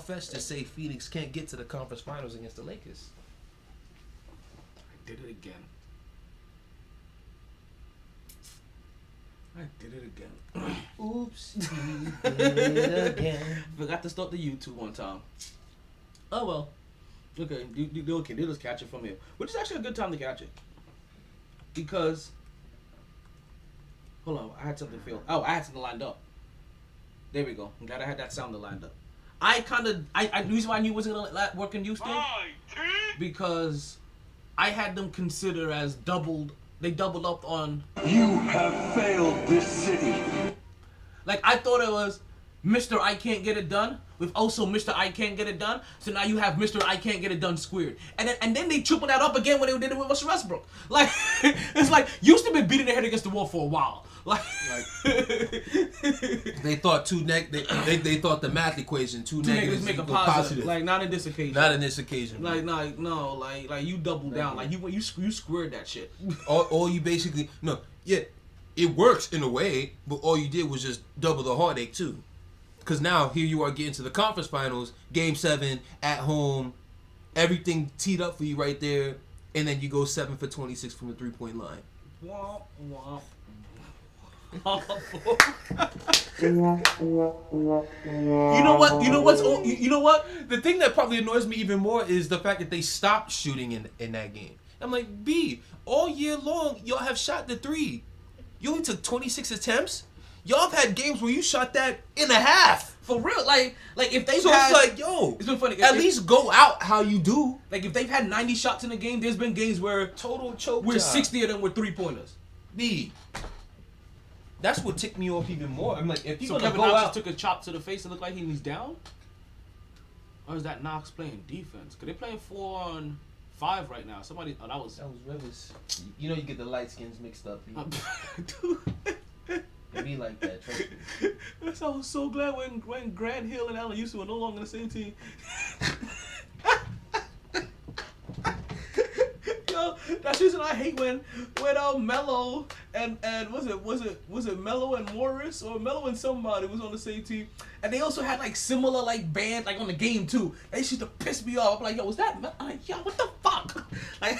far-fetched to say Phoenix can't get to the conference finals against the Lakers. I did it again. Oops, did it again. Forgot to start the YouTube one time. Oh well. Okay, they'll just catch it from here. Which is actually a good time to catch it. Because hold on, I had something fail. Oh, I had something lined up. There we go. I'm glad I had that sounder lined up. The reason why I knew it wasn't gonna work in Houston because I had them consider as they doubled up on. You have failed this city. Like I thought it was Mr. I Can't Get It Done with also Mr. I Can't Get It Done. So now you have Mr. I Can't Get It Done squared. And then they tripled that up again when they did it with Russell Westbrook. Like it's like Houston been beating their head against the wall for a while. Like they thought they thought the math equation two negatives make a equal positive. Like not in this occasion. Not in this occasion. Like you double down. Like you squared that shit. All you basically it works in a way, but all you did was just double the heartache too. Because now here you are getting to the conference finals, Game 7 at home, everything teed up for you right there, and then you go 7 for 26 from the 3-point line. Womp, womp. You know what? The thing that probably annoys me even more is the fact that they stopped shooting in that game. I'm like, all year long, y'all have shot the 3. You only took 26 attempts? Y'all have had games where you shot that in a half. For real. Like if they've so had... it's like, yo, it's been funny. At least go out how you do. Like if they've had 90 shots in a game, there's been games where... Total choke where job. 60 of them were 3-pointers. That's what ticked me off even more. I'm like, if you're so gonna Kevin go Knox out, just took a chop to the face and looked like he's down? Or is that Knox playing defense? Because they're playing 4-on-5 right now. Somebody... Oh, that was Rivers. You know you get the light skins mixed up. Dude. It be like that, trust me. I was so glad when Grant Hill and Allen Houston were no longer on the same team. Yo, that's the reason I hate when Melo and was it Melo and Morris or Melo and somebody was on the same team, and they also had like similar like band like on the game too. They used to piss me off. I'm like, yo, was that? I'm like, yo, what the fuck? Like,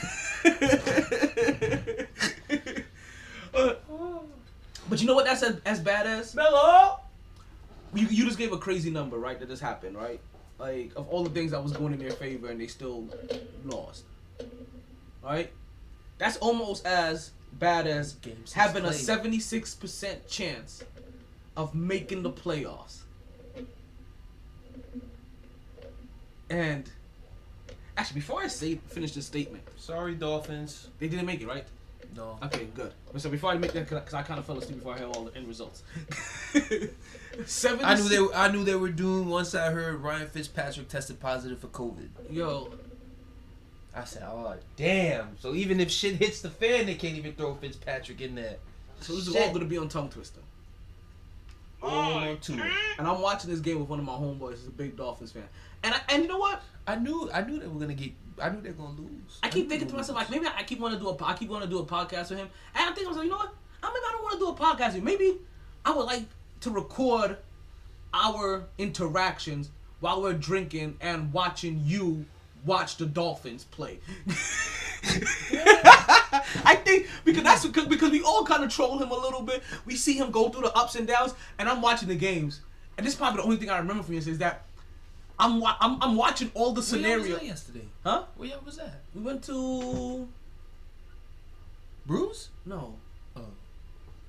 but you know what? That's as bad as Melo. You just gave a crazy number, right? That just happened, right? Like of all the things that was going in their favor, and they still lost. Right? That's almost as bad as having a 76% chance of making the playoffs. And actually, before I finish this statement, sorry, Dolphins. They didn't make it, right? No. Okay, good. So before I make that, because I kind of fell asleep before I heard all the end results. I knew they were doomed once I heard Ryan Fitzpatrick tested positive for COVID. Yo. I said, oh, damn. So even if shit hits the fan, they can't even throw Fitzpatrick in there. So this is all going to be on Tongue Twister. And I'm watching this game with one of my homeboys who's a big Dolphins fan. And you know what? I knew they were gonna get. I knew they were gonna lose. I keep thinking to myself like maybe I keep wanting to do a podcast with him. And I think I was like, you know what? Maybe I don't want to do a podcast with him. Maybe I would like to record our interactions while we're drinking and watching you watch the Dolphins play. I think because we all kind of troll him a little bit. We see him go through the ups and downs, and I'm watching the games. And this is probably the only thing I remember from this is that I'm watching all the scenarios. Where was that yesterday? Huh? Where was that? We went to Bruce? No.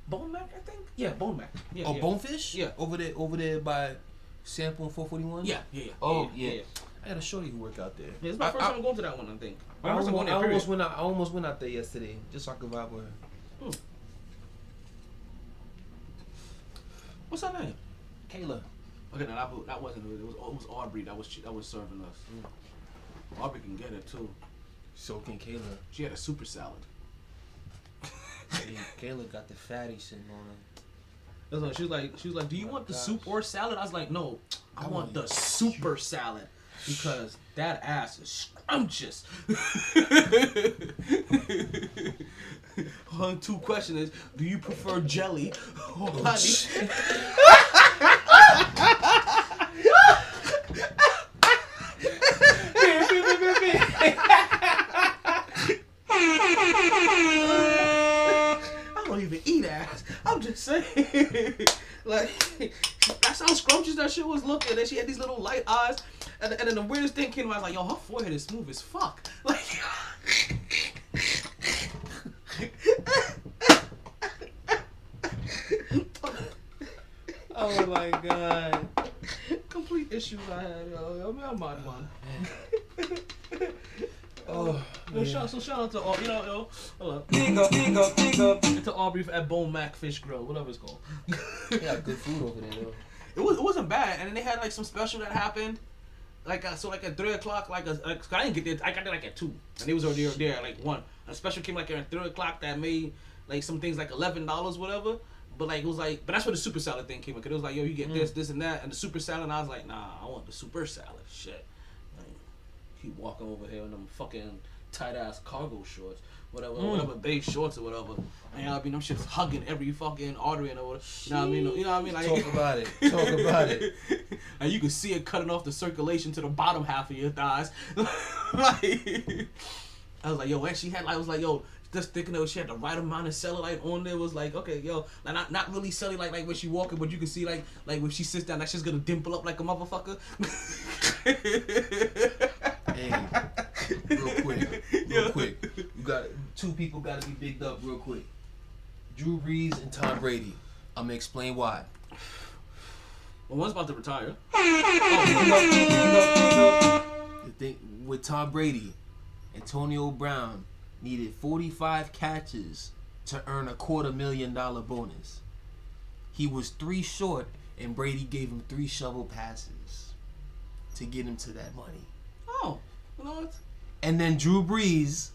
Bone Mac, I think. Yeah, Bone Mac. Yeah, yeah. Bonefish? Yeah. Over there by Sample and 441? Yeah. Oh, yeah. I had a shorty who worked out there. Yeah, it's my first time going to that one, I think. I almost went out there yesterday just so I could vibe with her. What's her name? Kayla. Okay, no, that wasn't it. It was Aubrey that was serving us. Aubrey can get it too. So can Kayla. She had a super salad. Kayla got the fatty sitting on her. That's what she was like, do you want the soup or salad? I was like, no, I want the super salad because that ass is scrumptious. 2 question is, do you prefer jelly or honey? shit. And she had these little light eyes. And then the weirdest thing came to me, I was like, yo, her forehead is smooth as fuck. Like, oh my god. Complete issues I had, yo. I mean, I'm mad, man. Oh, shout out to all, yo, hold up. Big up. To Aubrey at Bone Mac Fish Grill, whatever it's called. they got good food over there though. It wasn't bad, and then they had like some special that happened, like at 3:00, I didn't get there. I got there like at 2, and they was already there at like 1. A special came like at 3:00 that made like some things like $11, whatever. But like it was like, but that's where the super salad thing came in. Cause it was like, yo, you get this, and that, and the super salad. And I was like, nah, I want the super salad. Shit. Like, keep walking over here in them fucking tight ass cargo shorts, whatever beige shorts or whatever. And I mean, them shit's hugging every fucking artery and whatever. You know what I mean? You know what I mean? Like, Talk about it. And you can see it cutting off the circulation to the bottom half of your thighs. Like, I was like, yo, and she had like, I was like, yo. Just thinking that she had the right amount of cellulite on there was like, okay, yo, like not really cellulite like when she walking, but you can see like when she sits down, that shit's gonna dimple up like a motherfucker. Hey, real quick, you got 2 people gotta be bigged up real quick. Drew Brees and Tom Brady. I'm gonna explain why. Well, one's about to retire. The thing with Tom Brady, Antonio Brown needed 45 catches to earn a $250,000 bonus. He was 3 short, and Brady gave him 3 shovel passes to get him to that money. Oh, you know what? And then Drew Brees,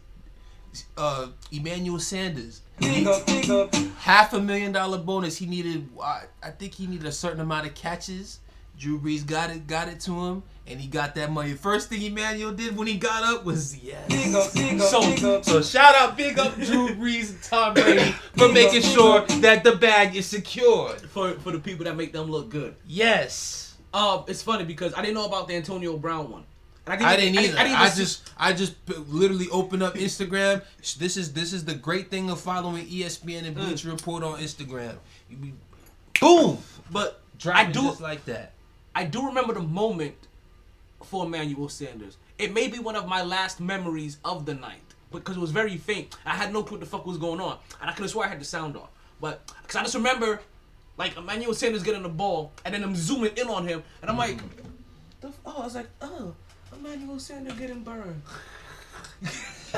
Emmanuel Sanders, $500,000 bonus. He needed, I think he needed a certain amount of catches. Drew Brees got it to him, and he got that money. First thing Emmanuel did when he got up was yes. So shout out, big up Drew Brees and Tom Brady for making sure that the bag is secured For the people that make them look good. Yes. It's funny because I didn't know about the Antonio Brown one. And I didn't either. I just literally opened up Instagram. This is the great thing of following ESPN and Bleacher Report on Instagram. You be boom, but dropping just like that. I do remember the moment for Emmanuel Sanders. It may be one of my last memories of the night because it was very faint. I had no clue what the fuck was going on, and I could have swore I had the sound off. But because I just remember, like Emmanuel Sanders getting the ball, and then I'm zooming in on him, and I'm like, I was like, Emmanuel Sanders getting burned. That's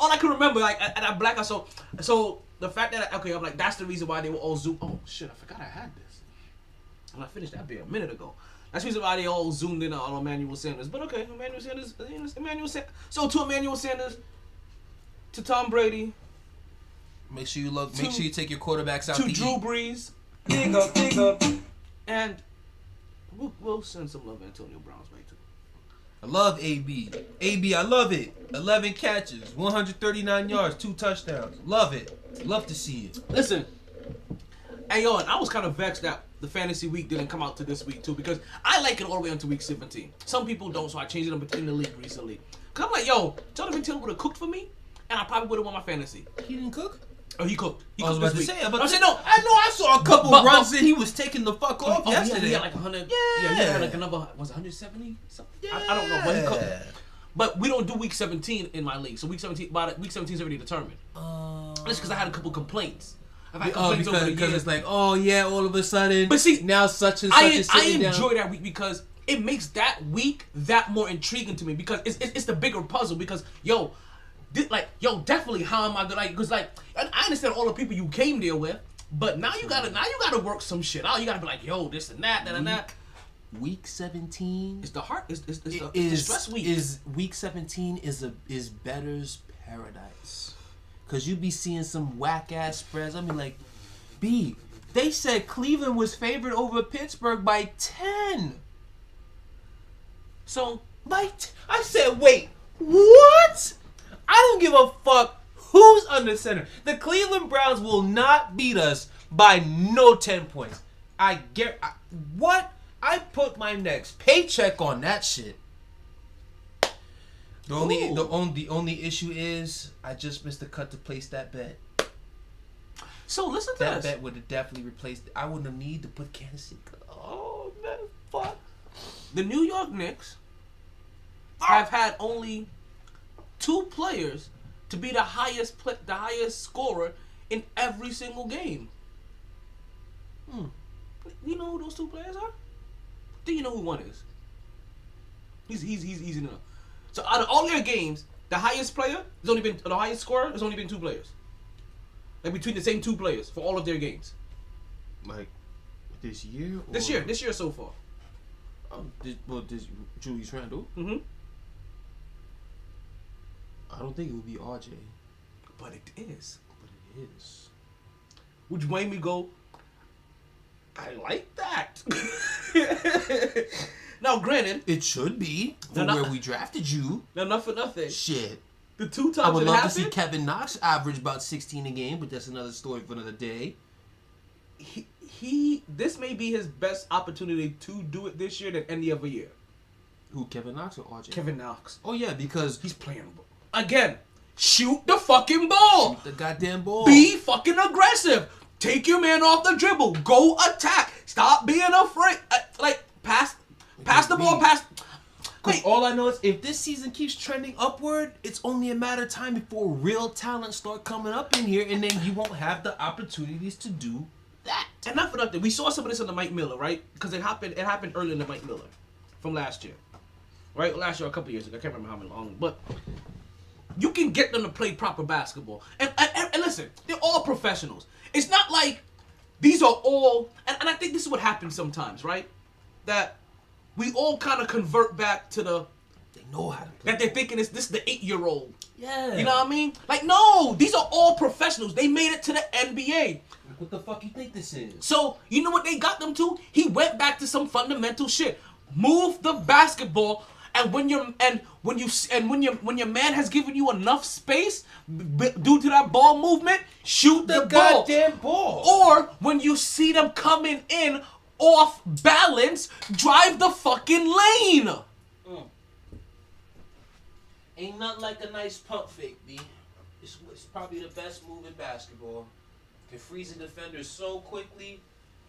all I can remember. Like, and I black out. So the fact that I'm like, that's the reason why they were all zoomed. Oh shit, I forgot I had this. And I finished that beer a minute ago. That's the reason why they all zoomed in on Emmanuel Sanders. But okay, Emmanuel Sanders. So to Emmanuel Sanders, to Tom Brady. Make sure you take your quarterbacks out to Drew eat. Brees. Big up. And we'll send some love to Antonio Brown's way too. I love AB. AB, I love it. 11 catches, 139 yards, 2 touchdowns. Love it. Love to see it. Listen, and I was kind of vexed that the fantasy week didn't come out to this week too because I like it all the way until week 17. Some people don't, so I changed it up in the league recently. Cause I'm like, yo, Jonathan Taylor would have cooked for me, and I probably would have won my fantasy. He didn't cook? Oh, he cooked. I was about to say, I know I saw a couple runs and he was taking the fuck off yesterday. He had like 100. Yeah, he had like another, was it 170? Yeah. I don't know, but he cooked. But we don't do week 17 in my league, so week 17 is already determined. That's because I had a couple complaints. I've had complaints over the years. Because it's like, oh yeah, all of a sudden, but see, now such and such is sitting down. I enjoy that week because it makes that week that more intriguing to me because it's the bigger puzzle because definitely how am I gonna because I understand all the people you came there with, but now you gotta work some shit out. You gotta be like, yo, this and that, and that. Week 17 is the heart is the stress week. Week 17 is bettor's paradise. Cause you be seeing some whack ass spreads. I mean, like, they said Cleveland was favored over Pittsburgh by 10. So I said, wait, what? I don't give a fuck who's under center. The Cleveland Browns will not beat us by no 10 points. What? I put my next paycheck on that shit. The only issue is I just missed the cut to place that bet. So listen to That this. bet would have definitely replaced. I wouldn't have need to put Kansas City. Oh man, fuck. The New York Knicks have had only 2 players to be the highest scorer in every single game. You know who those 2 players are? Do you know who one is? He's easy enough. So out of all their games, the highest player has only been the highest scorer has only been 2 players. Like between the same 2 players for all of their games. Like this year? Or? This year so far. This Julius Randle. Mm-hmm. I don't think it would be RJ. But it is. But it is. Which made me go, I like that. Now, granted, It should be No, from no. where we drafted you. now not for nothing. Shit. The 2 times I would it love happened, to see Kevin Knox average about 16 a game, but that's another story for another day. this may be his best opportunity to do it this year than any other year. Who, Kevin Knox or RJ? Kevin Knox. Oh yeah, because He's playing again. Shoot the fucking ball. shoot the goddamn ball. Be fucking aggressive. Take your man off the dribble. Go attack. Stop being afraid. Pass the ball. Because all I know is if this season keeps trending upward, it's only a matter of time before real talent start coming up in here, and then you won't have the opportunities to do that. And not for nothing, we saw some of this in the Mike Miller, right? Because it happened early in the Mike Miller from last year, right? Last year, a couple years ago, I can't remember how long, but you can get them to play proper basketball. And listen, they're all professionals. It's not like these are all, and I think this is what happens sometimes, right? That we all kind of convert back to They know how to play. that they're thinking this is the 8-year-old. Yeah. You know what I mean? Like, no, these are all professionals. They made it to the NBA. What the fuck you think this is? So, you know what they got them to? He went back to some fundamental shit. Move the basketball, and when your man has given you enough space due to that ball movement, shoot the ball. goddamn ball. Or when you see them coming in off balance, drive the fucking lane. Ain't nothing like a nice pump fake, B. It's probably the best move in basketball. Can freeze a defender so quickly.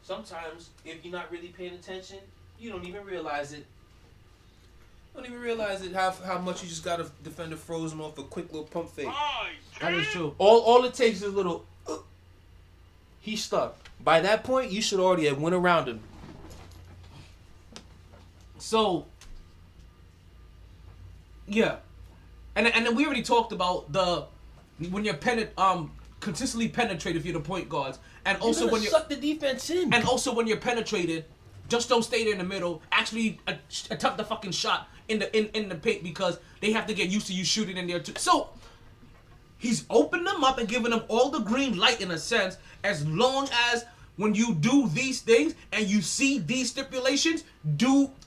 Sometimes, if you're not really paying attention, you don't even realize it. Don't even realize it how much you just got a defender frozen off a quick little pump fake. That is true. All it takes is a little. He's stuck. By that point, you should already have went around him. So, yeah, and then we already talked about when you're consistently penetrated if you're the point guards, and also when you suck the defense in, and also when you're penetrated, just don't stay there in the middle. Actually, attempt the fucking shot in the paint because they have to get used to you shooting in there too. So he's opened them up and giving them all the green light in a sense, as long as when you do these things and you see these stipulations,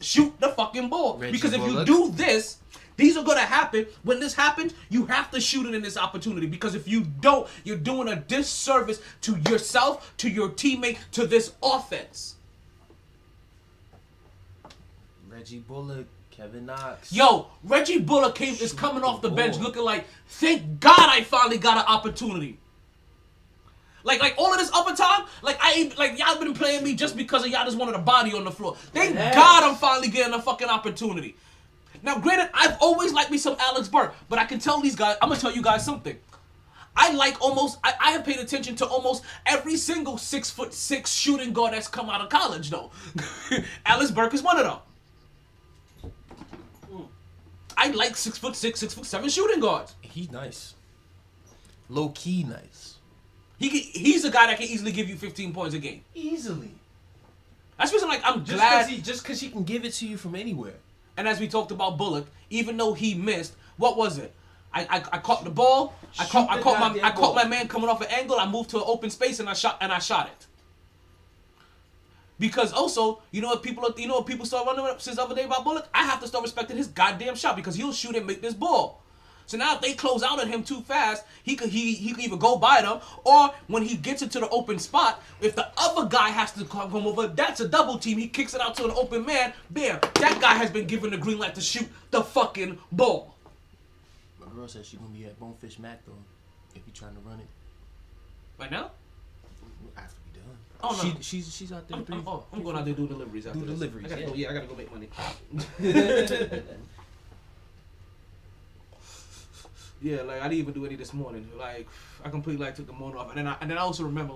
shoot the fucking ball. Reggie because if Bullock. you do this, these are gonna happen. When this happens, you have to shoot it in this opportunity, because if you don't, you're doing a disservice to yourself, to your teammate, to this offense. Reggie Bullock, Kevin Knox. Yo, Reggie Bullock is coming off the bench ball. looking like, thank God I finally got an opportunity. Like all of this other time, y'all been playing me just because of y'all just wanted a body on the floor. Thank God I'm finally getting a fucking opportunity. Now, granted, I've always liked me some Alex Burke, but I can tell these guys, I'm gonna tell you guys something. I have paid attention to almost every single 6'6" shooting guard that's come out of college, though. Alex Burke is one of them. I like 6'6", 6'7" shooting guards. He's nice. Low key nice. He's a guy that can easily give you 15 points a game. Easily. That's reason I'm glad. Just because he can give it to you from anywhere. And as we talked about Bullock, even though he missed, what was it? I caught the ball. I caught my man coming off an angle. I moved to an open space and I shot it. Because also, you know what people start running up since the other day about Bullock? I have to start respecting his goddamn shot, because he'll shoot and make this ball. So now if they close out on him too fast, he could either go by them, or when he gets into the open spot, if the other guy has to come over, that's a double team. He kicks it out to an open man. Bam! That guy has been given the green light to shoot the fucking ball. My girl said she's gonna be at Bonefish Mac though, if you're trying to run it. Right now? After we done. Oh no, She's out there. I'm going out there do deliveries after this. Deliveries. I gotta go make money. Yeah, like I didn't even do any this morning. Like I completely took the morning off, and then I also remember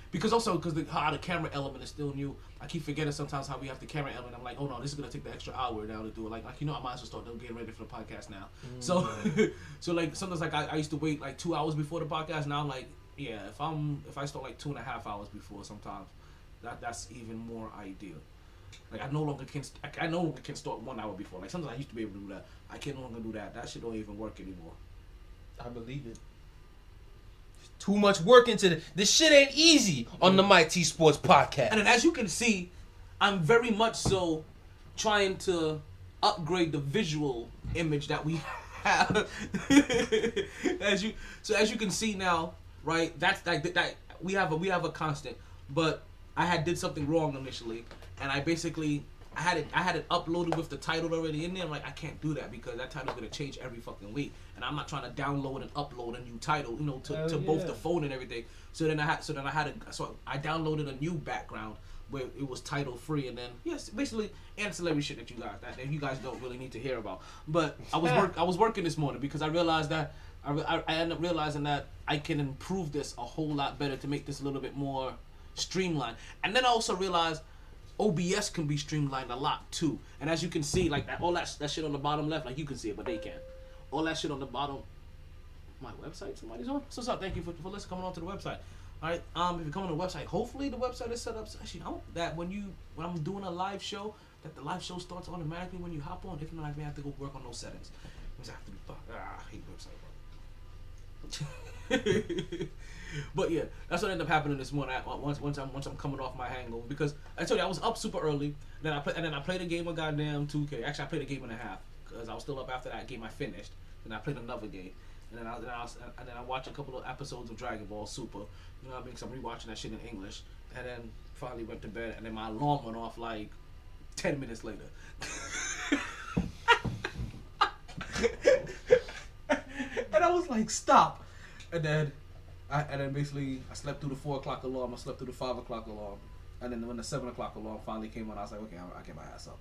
because how the camera element is still new. I keep forgetting sometimes how we have the camera element. I'm like, oh no, this is gonna take the extra hour now to do it. Like I might as well start getting ready for the podcast now. So like sometimes I used to wait like 2 hours before the podcast. Now I'm like, yeah, if I start like 2.5 hours before, sometimes that's even more ideal. Like I no longer can start 1 hour before. Like sometimes I used to be able to do that. I can no longer do that. That shit don't even work anymore. I believe it. Too much work into this shit ain't easy on the MyT Sports Podcast. And then as you can see, I'm very much so trying to upgrade the visual image that we have. as you can see now, right? That's like that we have a constant. But I did something wrong initially, and I had it uploaded with the title already in there. I'm like, I can't do that because that title's gonna change every fucking week, and I'm not trying to download and upload a new title, to both the phone and everything. So I downloaded a new background where it was title free, and then basically ancillary shit that you guys don't really need to hear about. But I was working this morning because I realized that I ended up realizing that I can improve this a whole lot better to make this a little bit more streamlined, and then I also realized OBS can be streamlined a lot too. And as you can see, like all that shit on the bottom left, like you can see it, but they can't. All that shit on the bottom. My website, somebody's on. So thank you for listening, coming on to the website. All right. If you come on the website, hopefully the website is set up. Actually, I hope that when I'm doing a live show, that the live show starts automatically when you hop on. If not, I may have to go work on those settings. Because I have to be I hate website. But yeah, that's what ended up happening this morning. Once I'm coming off my hangover, because I told you I was up super early. Then I played a game of goddamn 2K. Actually, I played a game and a half because I was still up after that game I finished. Then I played another game, and then I watched a couple of episodes of Dragon Ball Super. You know what I mean? Because I'm rewatching that shit in English. And then finally went to bed, and then my alarm went off like 10 minutes later. And I was like, stop. And then basically I slept through the 4 o'clock alarm, I slept through the 5 o'clock alarm, and then when the 7 o'clock alarm finally came on, I was like, okay, I get my ass up.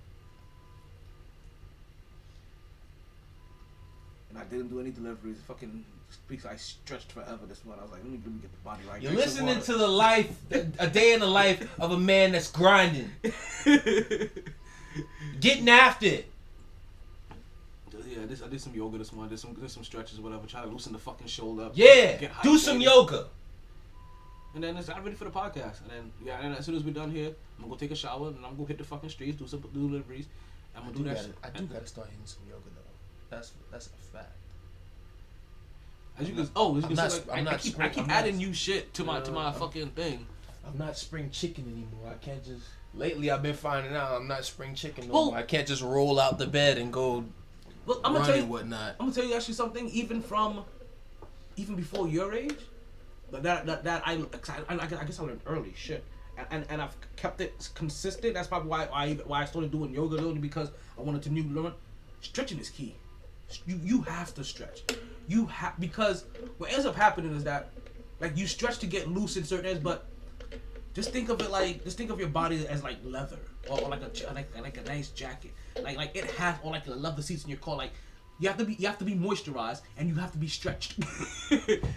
And I didn't do any deliveries. Fucking speaks, I stretched forever this morning. I was like, let me get the body right. You're listening to a day in the life of a man that's grinding. Getting after it. Yeah, I did some yoga this morning. Did some stretches or whatever. Trying to loosen the fucking shoulder up. Yeah, do some yoga. And then I'm ready for the podcast. And then as soon as we're done here, I'm gonna go take a shower and I'm gonna hit the fucking streets, do deliveries. I'm gonna do that. I do gotta start hitting some yoga though. That's a fact. As you can see, I keep adding new shit to my fucking thing. I'm not spring chicken anymore. I can't just. Lately, I've been finding out I'm not spring chicken no more. I can't just roll out the bed and go. Well, I'm gonna tell you whatnot. I'm gonna tell you actually something. Even before your age, that I guess I learned early shit, and I've kept it consistent. That's probably why I started doing yoga only because I wanted to learn. Stretching is key. You have to stretch. Because what ends up happening is that like you stretch to get loose in certain areas, but just think of your body as like leather or like a nice jacket. Like it has, or like the leather seats in your car. Like you have to be moisturized and you have to be stretched.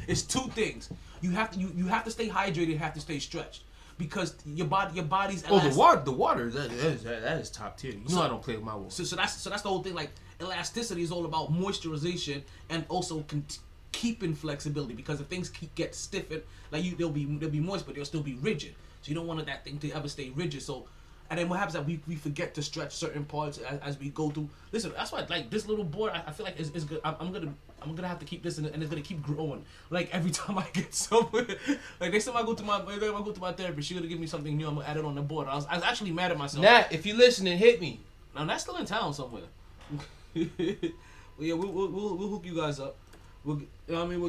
It's two things. You have to stay hydrated. You have to stay stretched because your body's. The water that is top tier. You know I don't play with my water. So that's the whole thing. Like elasticity is all about moisturization and also keeping flexibility, because if things get stiffened, like they'll be moist but they'll still be rigid. So you don't want that thing to ever stay rigid. So. And then what happens is that we forget to stretch certain parts as we go through. Listen, that's why like this little board I feel like is good. I'm gonna have to keep this and it's gonna keep growing. Like every time I get somewhere, like next time I go to my therapist, she's gonna give me something new. I'm gonna add it on the board. I was actually mad at myself. Nat, if you're listening, hit me. Now Nat's still in town somewhere. Well, yeah, we'll hook you guys up. We'll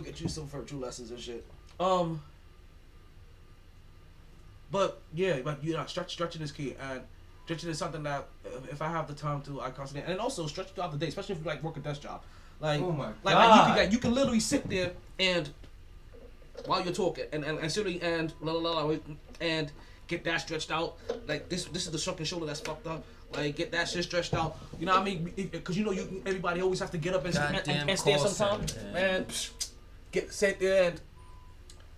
get you some virtual lessons and shit. But yeah, stretching is key, and stretching is something that if I have the time to, I constantly, and also stretch throughout the day, especially if you like work a desk job. Like, oh my God. You can literally sit there and while you're talking, and sitting and and get that stretched out. Like this is the second shoulder that's fucked up. Like get that shit stretched out. You know what I mean? Because everybody always have to get up and stand sometimes. Man, sit there and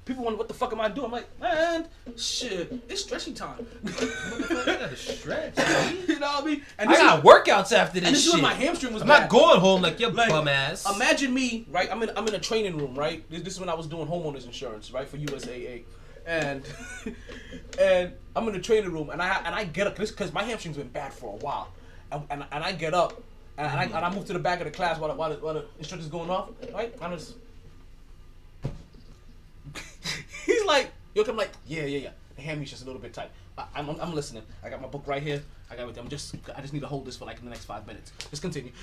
people wonder what the fuck am I doing? I'm like, man, shit, it's stretching time. I gotta stretch. You know what I mean? And I got workouts after this. And this shit. is when my hamstring was. I'm bad. not going home like your bum ass. Imagine me, right? I'm in a training room, right? This is when I was doing homeowners insurance, right, for USAA, and I'm in the training room, and I get up because my hamstring's been bad for a while, and I get up, and I move to the back of the class while the instructor's going off, right? I'm just. He's like, I'm like, yeah. The hamstring's just a little bit tight. I'm listening. I got my book right here. I got everything. I just need to hold this for like the next 5 minutes. Just continue.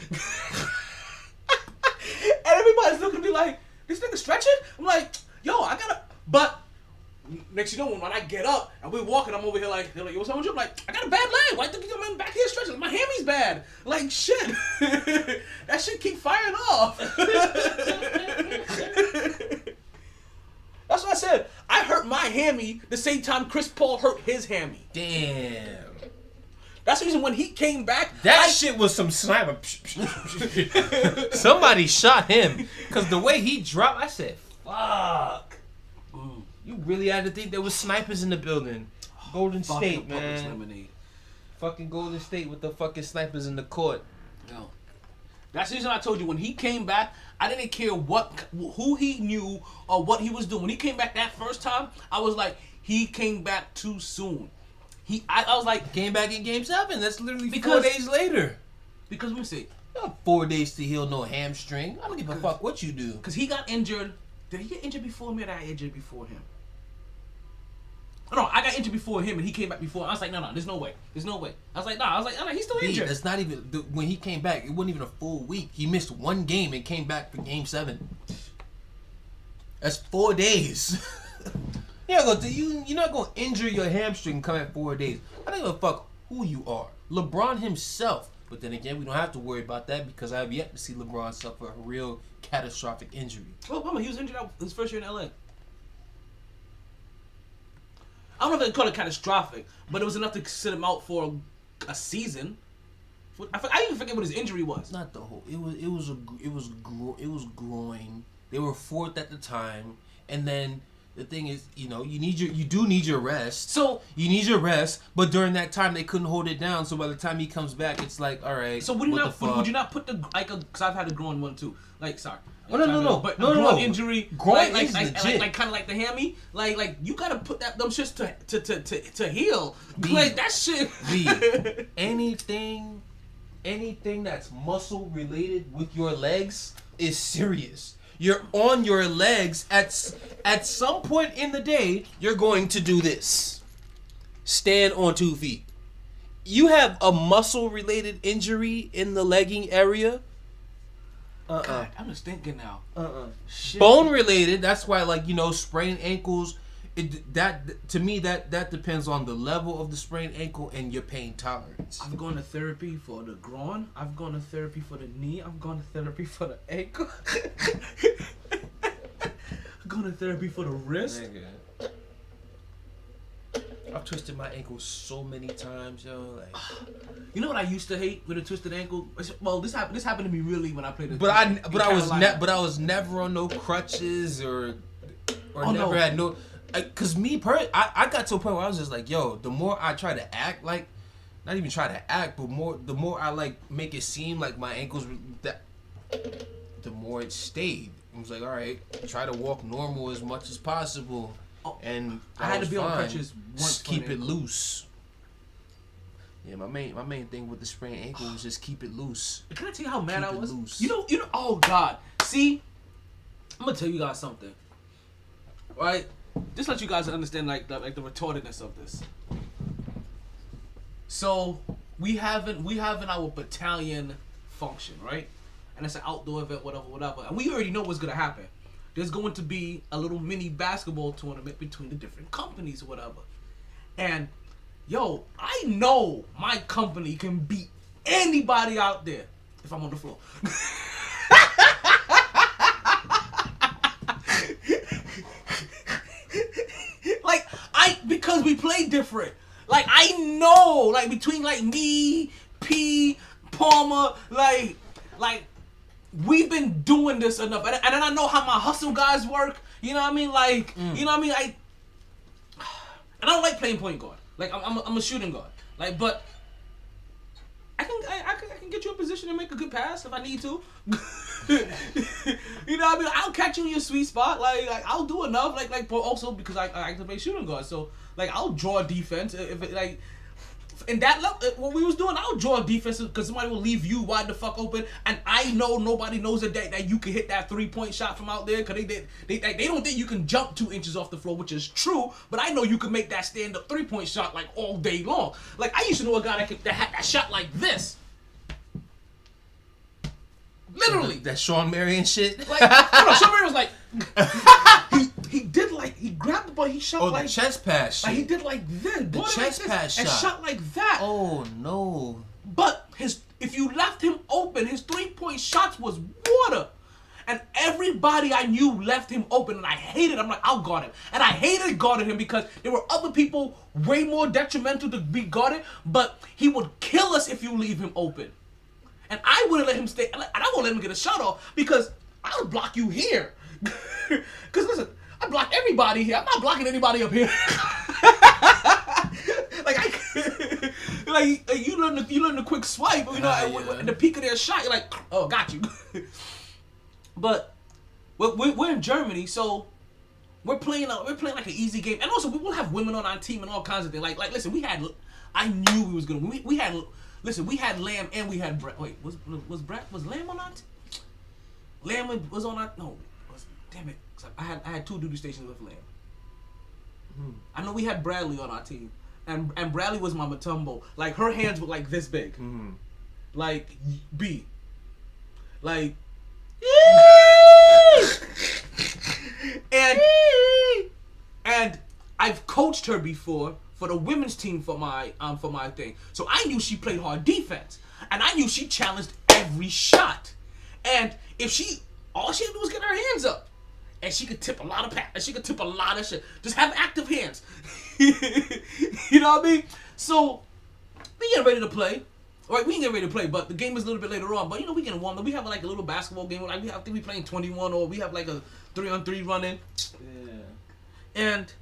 And everybody's looking at me like, this nigga stretching? I'm like, yo, I gotta. But next, you know, when I get up and we're walking, I'm over here like, they're like, yo, what's wrong with you? I'm like, I got a bad leg. Why the I'm back here stretching? My hammy's bad. Like shit. That shit keep firing off. That's what I said. I hurt my hammy the same time Chris Paul hurt his hammy. Damn. That's the reason when he came back. That shit was some sniper. Somebody shot him. Because the way he dropped, I said, fuck. You really had to think there was snipers in the building. Golden State, man. Fucking Golden State with the fucking snipers in the court. No. That's the reason I told you when he came back, I didn't care who he knew or what he was doing. When he came back that first time, I was like, he came back too soon. I was like, came back in Game 7. That's literally 4 days later. Because let me see. 4 days to heal no hamstring. I don't give a fuck what you do. Because he got injured. Did he get injured before me or did I get injured before him? No, I got injured before him and he came back before. I was like, no, there's no way. There's no way. I was like, he's still injured. That's not even, when he came back, it wasn't even a full week. He missed one game and came back for Game 7. That's 4 days. You're not going to injure your hamstring and come at 4 days. I don't give a fuck who you are. LeBron himself. But then again, we don't have to worry about that because I have yet to see LeBron suffer a real catastrophic injury. Well, he was injured his first year in LA. I don't know if they call it catastrophic, but it was enough to sit him out for a season. I even forget what his injury was. Not the whole. It was groin. They were fourth at the time, and then the thing is, you do need your rest. So you need your rest, but during that time they couldn't hold it down. So by the time he comes back, it's like, all right. So would you not put the because I've had a groin one too. Like sorry. No. But groin injury, groin is legit. Like kind of like the hammy. Like you gotta put them shits to heal. Like that shit. Anything that's muscle related with your legs is serious. You're on your legs at some point in the day. You're going to do this. Stand on 2 feet. You have a muscle related injury in the legging area. God, I'm just thinking now. Shit. Bone related. That's why, sprained ankles. To me, that depends on the level of the sprained ankle and your pain tolerance. I've gone to therapy for the groin. I've gone to therapy for the knee. I've gone to therapy for the ankle. I've gone to therapy for the wrist. Nigga. I've twisted my ankle so many times, yo. Like, you know what I used to hate with a twisted ankle? Well, this happened to me really when I played. I was never on no crutches or had no. Cause I got to a point where I was just like, yo, the more I try to act like, not even try to act, but the more I make it seem like my ankles the more it stayed. I was like, all right, try to walk normal as much as possible. And I had to be on crutches once. Just keep it loose. Yeah, my main thing with the sprained ankle was just keep it loose. Can I tell you how mad I was? Loose. You know. Oh God. See, I'm gonna tell you guys something. Right? Just let you guys understand the retardedness of this. So we having our battalion function, right? And it's an outdoor event, whatever. And we already know what's gonna happen. There's going to be a little mini basketball tournament between the different companies or whatever. And, yo, I know my company can beat anybody out there if I'm on the floor. way different. Like, I know, like, between, like, me, P, Palmer, like, we've been doing this enough. And then I know how my hustle guys work. You know what I mean? Like, you know what I mean? And I don't like playing point guard. Like, I'm a shooting guard. Like, but I can get you in position and make a good pass if I need to. You know what I mean? I'll catch you in your sweet spot. Like I'll do enough. But also because I like to play shooting guard. So, like, I'll draw a defense if it, like. In that level, what we was doing, I'll draw a defense because somebody will leave you wide the fuck open, and I know nobody knows that you can hit that 3-point shot from out there because they don't think you can jump 2 inches off the floor, which is true. But I know you can make that stand up 3-point shot like all day long. Like, I used to know a guy that had that shot like this, literally. That Sean Marion shit. Like, no, Sean Marion was like. He grabbed the ball, he shot like... the chest pass shit. Like, he did like this. The chest pass shot. And shot like that. Oh, no. But if you left him open, his 3-point shots was water. And everybody I knew left him open, and I hated him. I'm like, I'll guard him. And I hated guarding him because there were other people way more detrimental to be guarded, but he would kill us if you leave him open. And I wouldn't let him stay, and I won't let him get a shot off because I'll block you here. Because listen, I block everybody here. I'm not blocking anybody up here. like you learn the quick swipe. You know, at the peak of their shot, you're like, oh, got you. But we're in Germany, so we're playing like an easy game, and also we will have women on our team and all kinds of things. Like listen, I knew we was gonna. We had Lamb and we had Brett. Wait, was Lamb on our team? Lamb was on our damn it. I had 2 duty stations with Lamb. I know we had Bradley on our team, and Bradley was my Matumbo. Like, her hands were like this big, like B, like, and I've coached her before for the women's team for my thing. So I knew she played hard defense, and I knew she challenged every shot, and if all she had to do was get her hands up. And she could tip a lot of she could tip a lot of shit. Just have active hands. You know what I mean? So, we getting ready to play. Alright, we ain't getting ready to play, but the game is a little bit later on. But, you know, we getting warmed up. We have like a little basketball game. Like, I think we playing 21, or we have like a 3-on-3 running. Yeah. And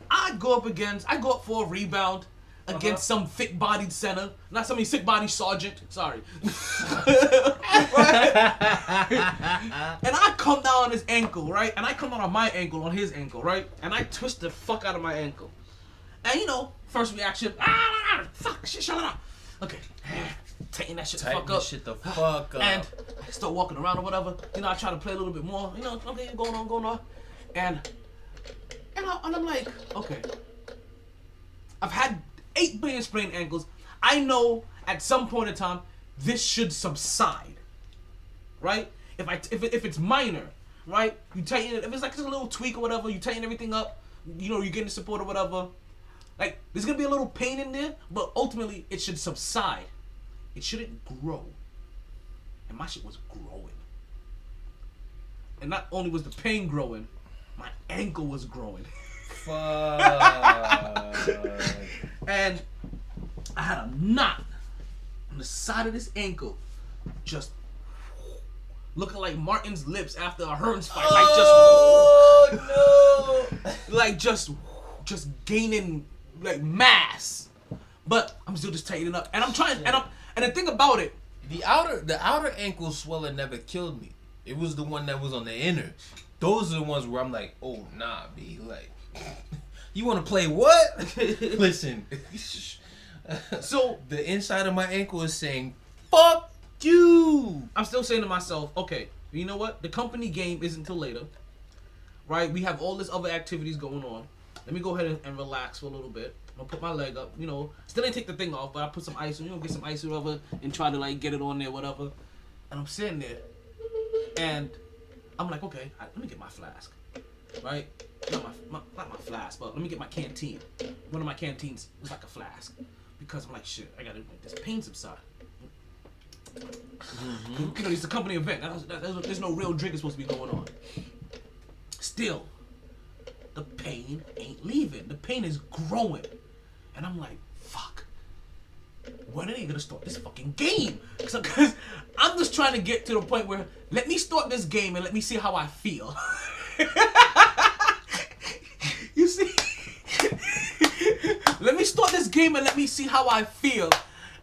I go up for a rebound against some thick-bodied center. Not some thick-bodied sergeant. Sorry. And I come down on his ankle, right? And I come down on my ankle, on his ankle, right? And I twist the fuck out of my ankle. And, you know, first reaction, fuck, shit, shut up. Okay, tighten that shit the fuck up. And I start walking around or whatever. You know, I try to play a little bit more. You know, okay, going on. And I'm like, okay. I've had 8 billion sprained ankles. I know at some point in time this should subside, right? If it's minor, right? You tighten it. If it's like just a little tweak or whatever, you tighten everything up. You know, you're getting the support or whatever. Like, there's gonna be a little pain in there, but ultimately it should subside. It shouldn't grow. And my shit was growing. And not only was the pain growing, my ankle was growing. Fuck. And I had a knot on the side of this ankle, just looking like Martin's lips after a Hearns fight. Like, just gaining like mass. But I'm still just tightening up, and I'm trying. And the thing about it, the outer ankle swelling never killed me. It was the one that was on the inner. Those are the ones where I'm like, oh nah, B, like, you want to play what? Listen. So the inside of my ankle is saying, fuck you. I'm still saying to myself, okay, you know what? The company game isn't until later, right? We have all this other activities going on. Let me go ahead and relax for a little bit. I'll put my leg up, you know. Still ain't take the thing off, but I put some ice, get some ice or whatever, and try to like get it on there, whatever. And I'm sitting there, and I'm like, okay, let me get my flask, right? Not my flask, but let me get my canteen. One of my canteens was like a flask, because I'm like, shit, I gotta make this pain subside. Mm-hmm. You know, it's a company event. There's no real drink that's supposed to be going on. Still, the pain ain't leaving. The pain is growing. And I'm like, fuck. When are they gonna start this fucking game? Because I'm just trying to get to the point where let me start this game and let me see how I feel. You see? Let me start this game and let me see how I feel.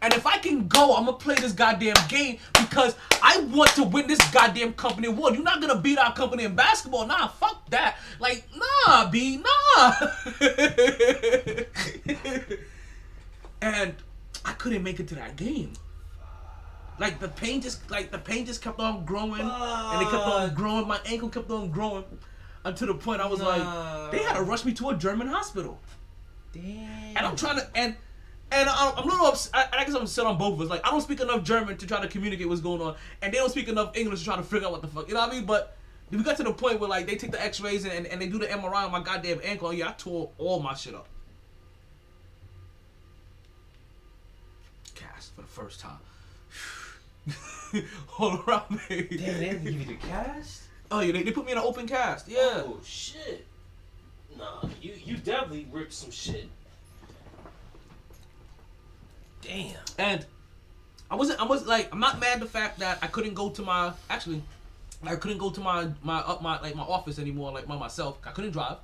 And if I can go, I'm gonna play this goddamn game because I want to win this goddamn company award. You're not gonna beat our company in basketball. Nah, fuck that. Like, nah, B, nah. And I couldn't make it to that game. Like the pain just kept on growing, and it kept on growing. My ankle kept on growing, until the point I was like, they had to rush me to a German hospital. Damn. And I'm trying to, and I'm a little upset. I guess I'm upset on both of us. Like, I don't speak enough German to try to communicate what's going on, and they don't speak enough English to try to figure out what the fuck. You know what I mean? But we got to the point where like they take the X-rays and they do the MRI on my goddamn ankle. And yeah, I tore all my shit up. Cast for the first time. All around me. Damn, they didn't give you the cast? Oh yeah, they put me in an open cast. Yeah. Oh shit. Nah, you definitely ripped some shit. Damn. And I'm not mad at the fact that I couldn't go to my my office anymore, like by myself. I couldn't drive.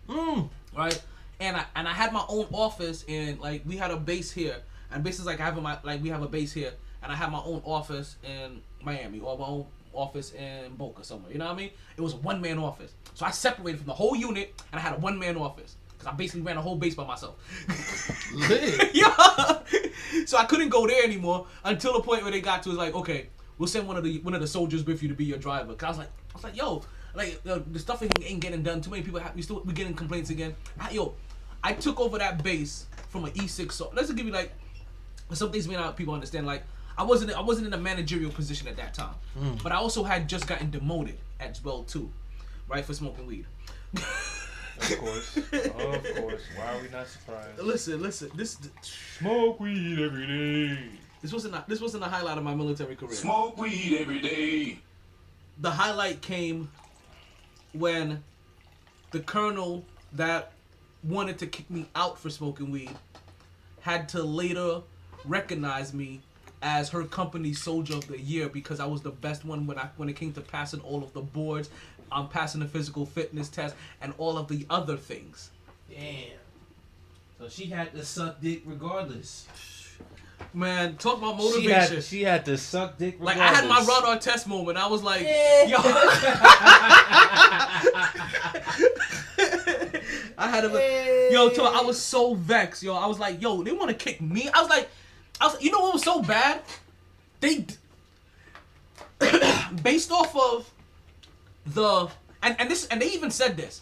Right? And I had my own office, and like we had a base here. And bases like we have a base here, and I had my own office in Miami or my own office in Boca somewhere. You know what I mean? It was a one-man office. So I separated from the whole unit, and I had a one-man office because I basically ran a whole base by myself. Yeah. So I couldn't go there anymore until the point where they got to is like, okay, we'll send one of the soldiers with you to be your driver. Cause I was like, yo, like the stuff ain't getting done. Too many people we getting complaints again. I took over that base from an E6. So let's just give you like some things people understand. Like I wasn't in a managerial position at that time, but I also had just gotten demoted as well too, right, for smoking weed. Of course. Why are we not surprised? Listen. This Smoke weed every day. This wasn't the highlight of my military career. Smoke weed every day. The highlight came when the colonel that wanted to kick me out for smoking weed had to later recognize me as her company's soldier of the year because I was the best one when it came to passing all of the boards, passing the physical fitness test, and all of the other things. Damn. So she had to suck dick regardless. Man, talk about motivation. She had to suck dick regardless. Like, I had my Ron Artest moment. I was like, yo. I had I was so vexed, yo. I was like, yo, they want to kick me? I was like, you know what was so bad? They, based off of the, and they even said this,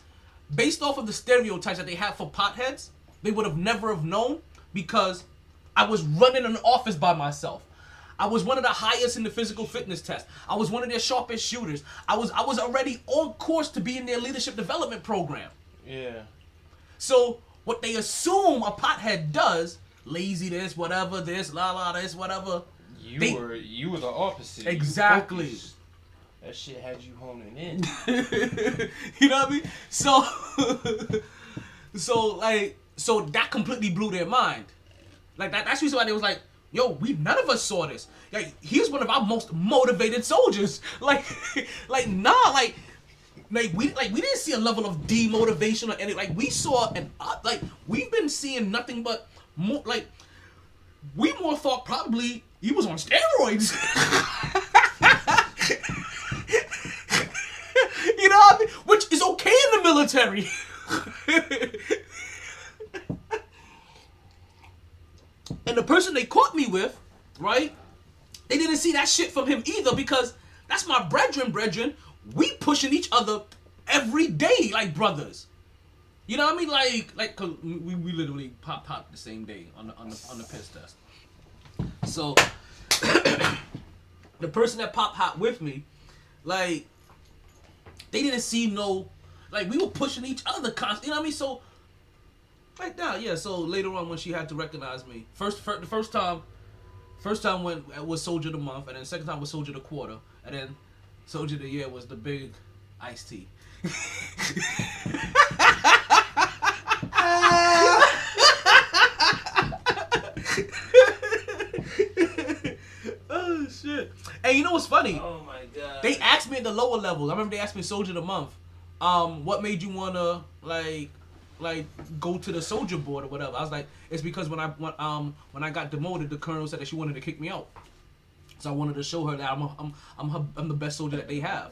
based off of the stereotypes that they have for potheads, they would have never have known because I was running an office by myself. I was one of the highest in the physical fitness test. I was one of their sharpest shooters. I was already on course to be in their leadership development program. Yeah. So what they assume a pothead does, lazy this, whatever, this, this, whatever. You were the opposite. Exactly. That shit had you honing in. You know what I mean? So that completely blew their mind. Like that's the reason why they was like, yo, none of us saw this. Like, he's one of our most motivated soldiers. We didn't see a level of demotivation or anything. Like, we saw we've been seeing nothing but more. Like, we more thought probably he was on steroids. You know what I mean? Which is okay in the military. And the person they caught me with, right? They didn't see that shit from him either because that's my brethren. We pushing each other every day like brothers. You know what I mean? Like, cause we literally pop the same day on the piss test. So the person that pop hot with me, like, they didn't see we were pushing each other constantly. You know what I mean? So like that, yeah. So later on, when she had to recognize me, the first time when it was Soldier of the Month, and then the second time was Soldier of the Quarter, and then Soldier of the Year was the big iced tea. And you know what's funny? Oh my god. They asked me at the lower levels. I remember they asked me Soldier of the Month. What made you wanna like go to the soldier board or whatever? I was like, it's because when I got demoted, the colonel said that she wanted to kick me out. So I wanted to show her that I'm the best soldier that they have.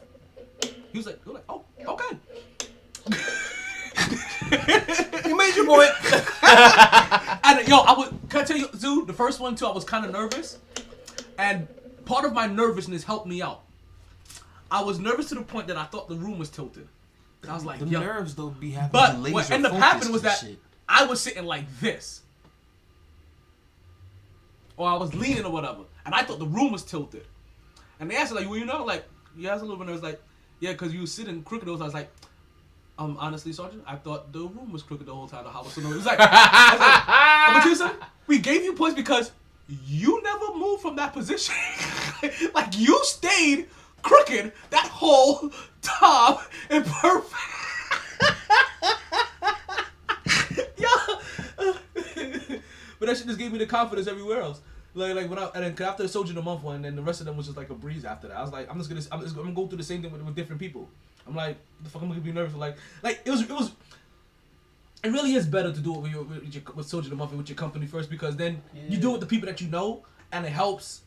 He was like, oh, okay. You made your point. And can I tell you, dude, the first one too, I was kind of nervous, and part of my nervousness helped me out. I was nervous to the point that I thought the room was tilted. I was like, the nerves don't be having. But what ended up happening was that I was sitting like this, or I was leaning or whatever, and I thought the room was tilted. And they asked me like, well, you know, like, yeah, I was a little bit nervous, like, yeah, because you were sitting crooked. I was like, honestly, Sergeant, I thought the room was crooked the whole time. I was so nervous. I'm gonna tell you something. We gave you points because you never moved from that position. Like, you stayed crooked that whole time and perfect. Yeah. But that shit just gave me the confidence everywhere else. Like when and then after the Soldier of the Month one, and then the rest of them was just like a breeze after that. I was like, I'm gonna go through the same thing with different people. I'm like, the fuck, I'm gonna be nervous. Like it really is better to do it with Soldier of the Month and with your company first, because then you do it with the people that you know, and it helps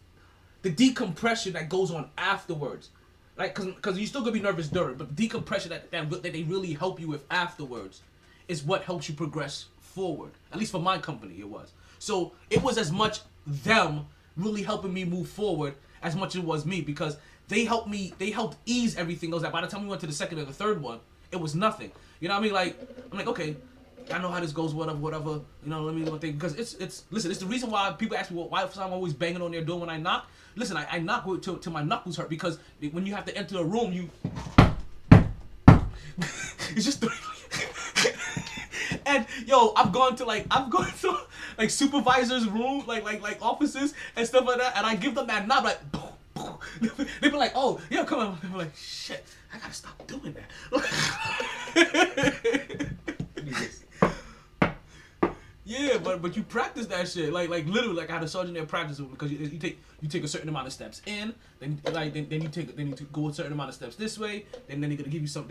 the decompression that goes on afterwards. Like, cause you still gonna be nervous during, but the decompression that they really help you with afterwards is what helps you progress forward. At least for my company, it was. So it was as much them really helping me move forward as much as it was me, because they helped ease everything else. That by the time we went to the second or the third one, it was nothing. You know what I mean? Like, I'm like, okay, I know how this goes, whatever. You know, let me think, because it's the reason why people ask me why I'm always banging on their door when I knock. Listen, I knock till my knuckles hurt, because when you have to enter a room, you it's just and yo, I've gone to supervisors' room, like offices and stuff like that, and I give them that knob like boom, boom. They be like, oh yeah, come on. They be like, shit, I gotta stop doing that. Yeah, but you practice that shit like literally, like I had a sergeant there practice it, because you take a certain amount of steps in, then you go a certain amount of steps this way, then they're gonna give you some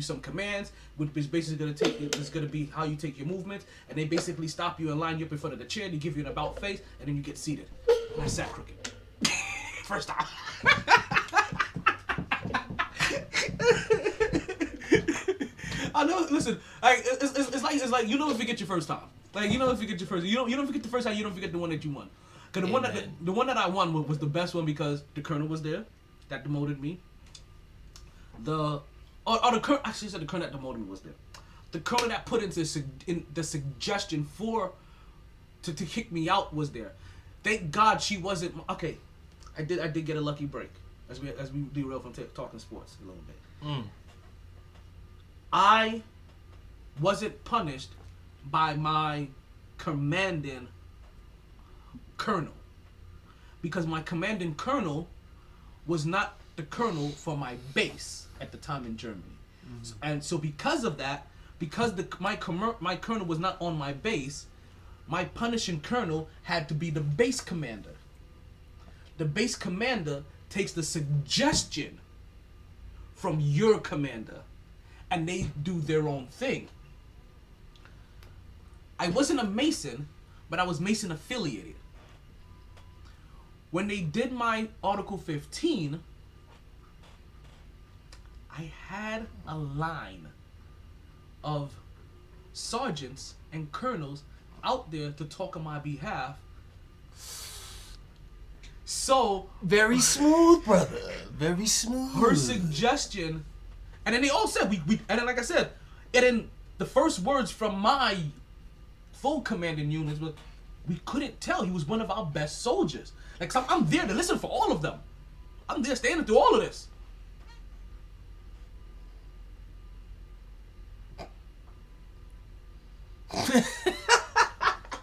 some commands, which is basically gonna be how you take your movements, and they basically stop you and line you up in front of the chair, they give you an about face, and then you get seated. And I sat crooked. First time. I know. Listen, like it's like you never forget your first time. Like you don't forget the first time. You don't forget the one that you won. Cause the one that I won was the best one, because the colonel was there, that demoted me. The colonel that demoted me was there. The colonel that put in the suggestion to kick me out was there. Thank God she wasn't. Okay, I did get a lucky break as we derail from talking sports a little bit. I wasn't punished by my commanding colonel, because my commanding colonel was not the colonel for my base at the time in Germany. And so because of that, because my colonel was not on my base, my punishing colonel had to be the base commander. The base commander takes the suggestion from your commander, and they do their own thing. I wasn't a Mason, but I was Mason affiliated. When they did my Article 15, I had a line of sergeants and colonels out there to talk on my behalf. So very smooth, brother. Very smooth. Her suggestion, and then they all said we and then like I said, and then the first words from my full commanding units was, we couldn't tell he was one of our best soldiers. Like, so I'm there to listen for all of them. I'm there standing through all of this.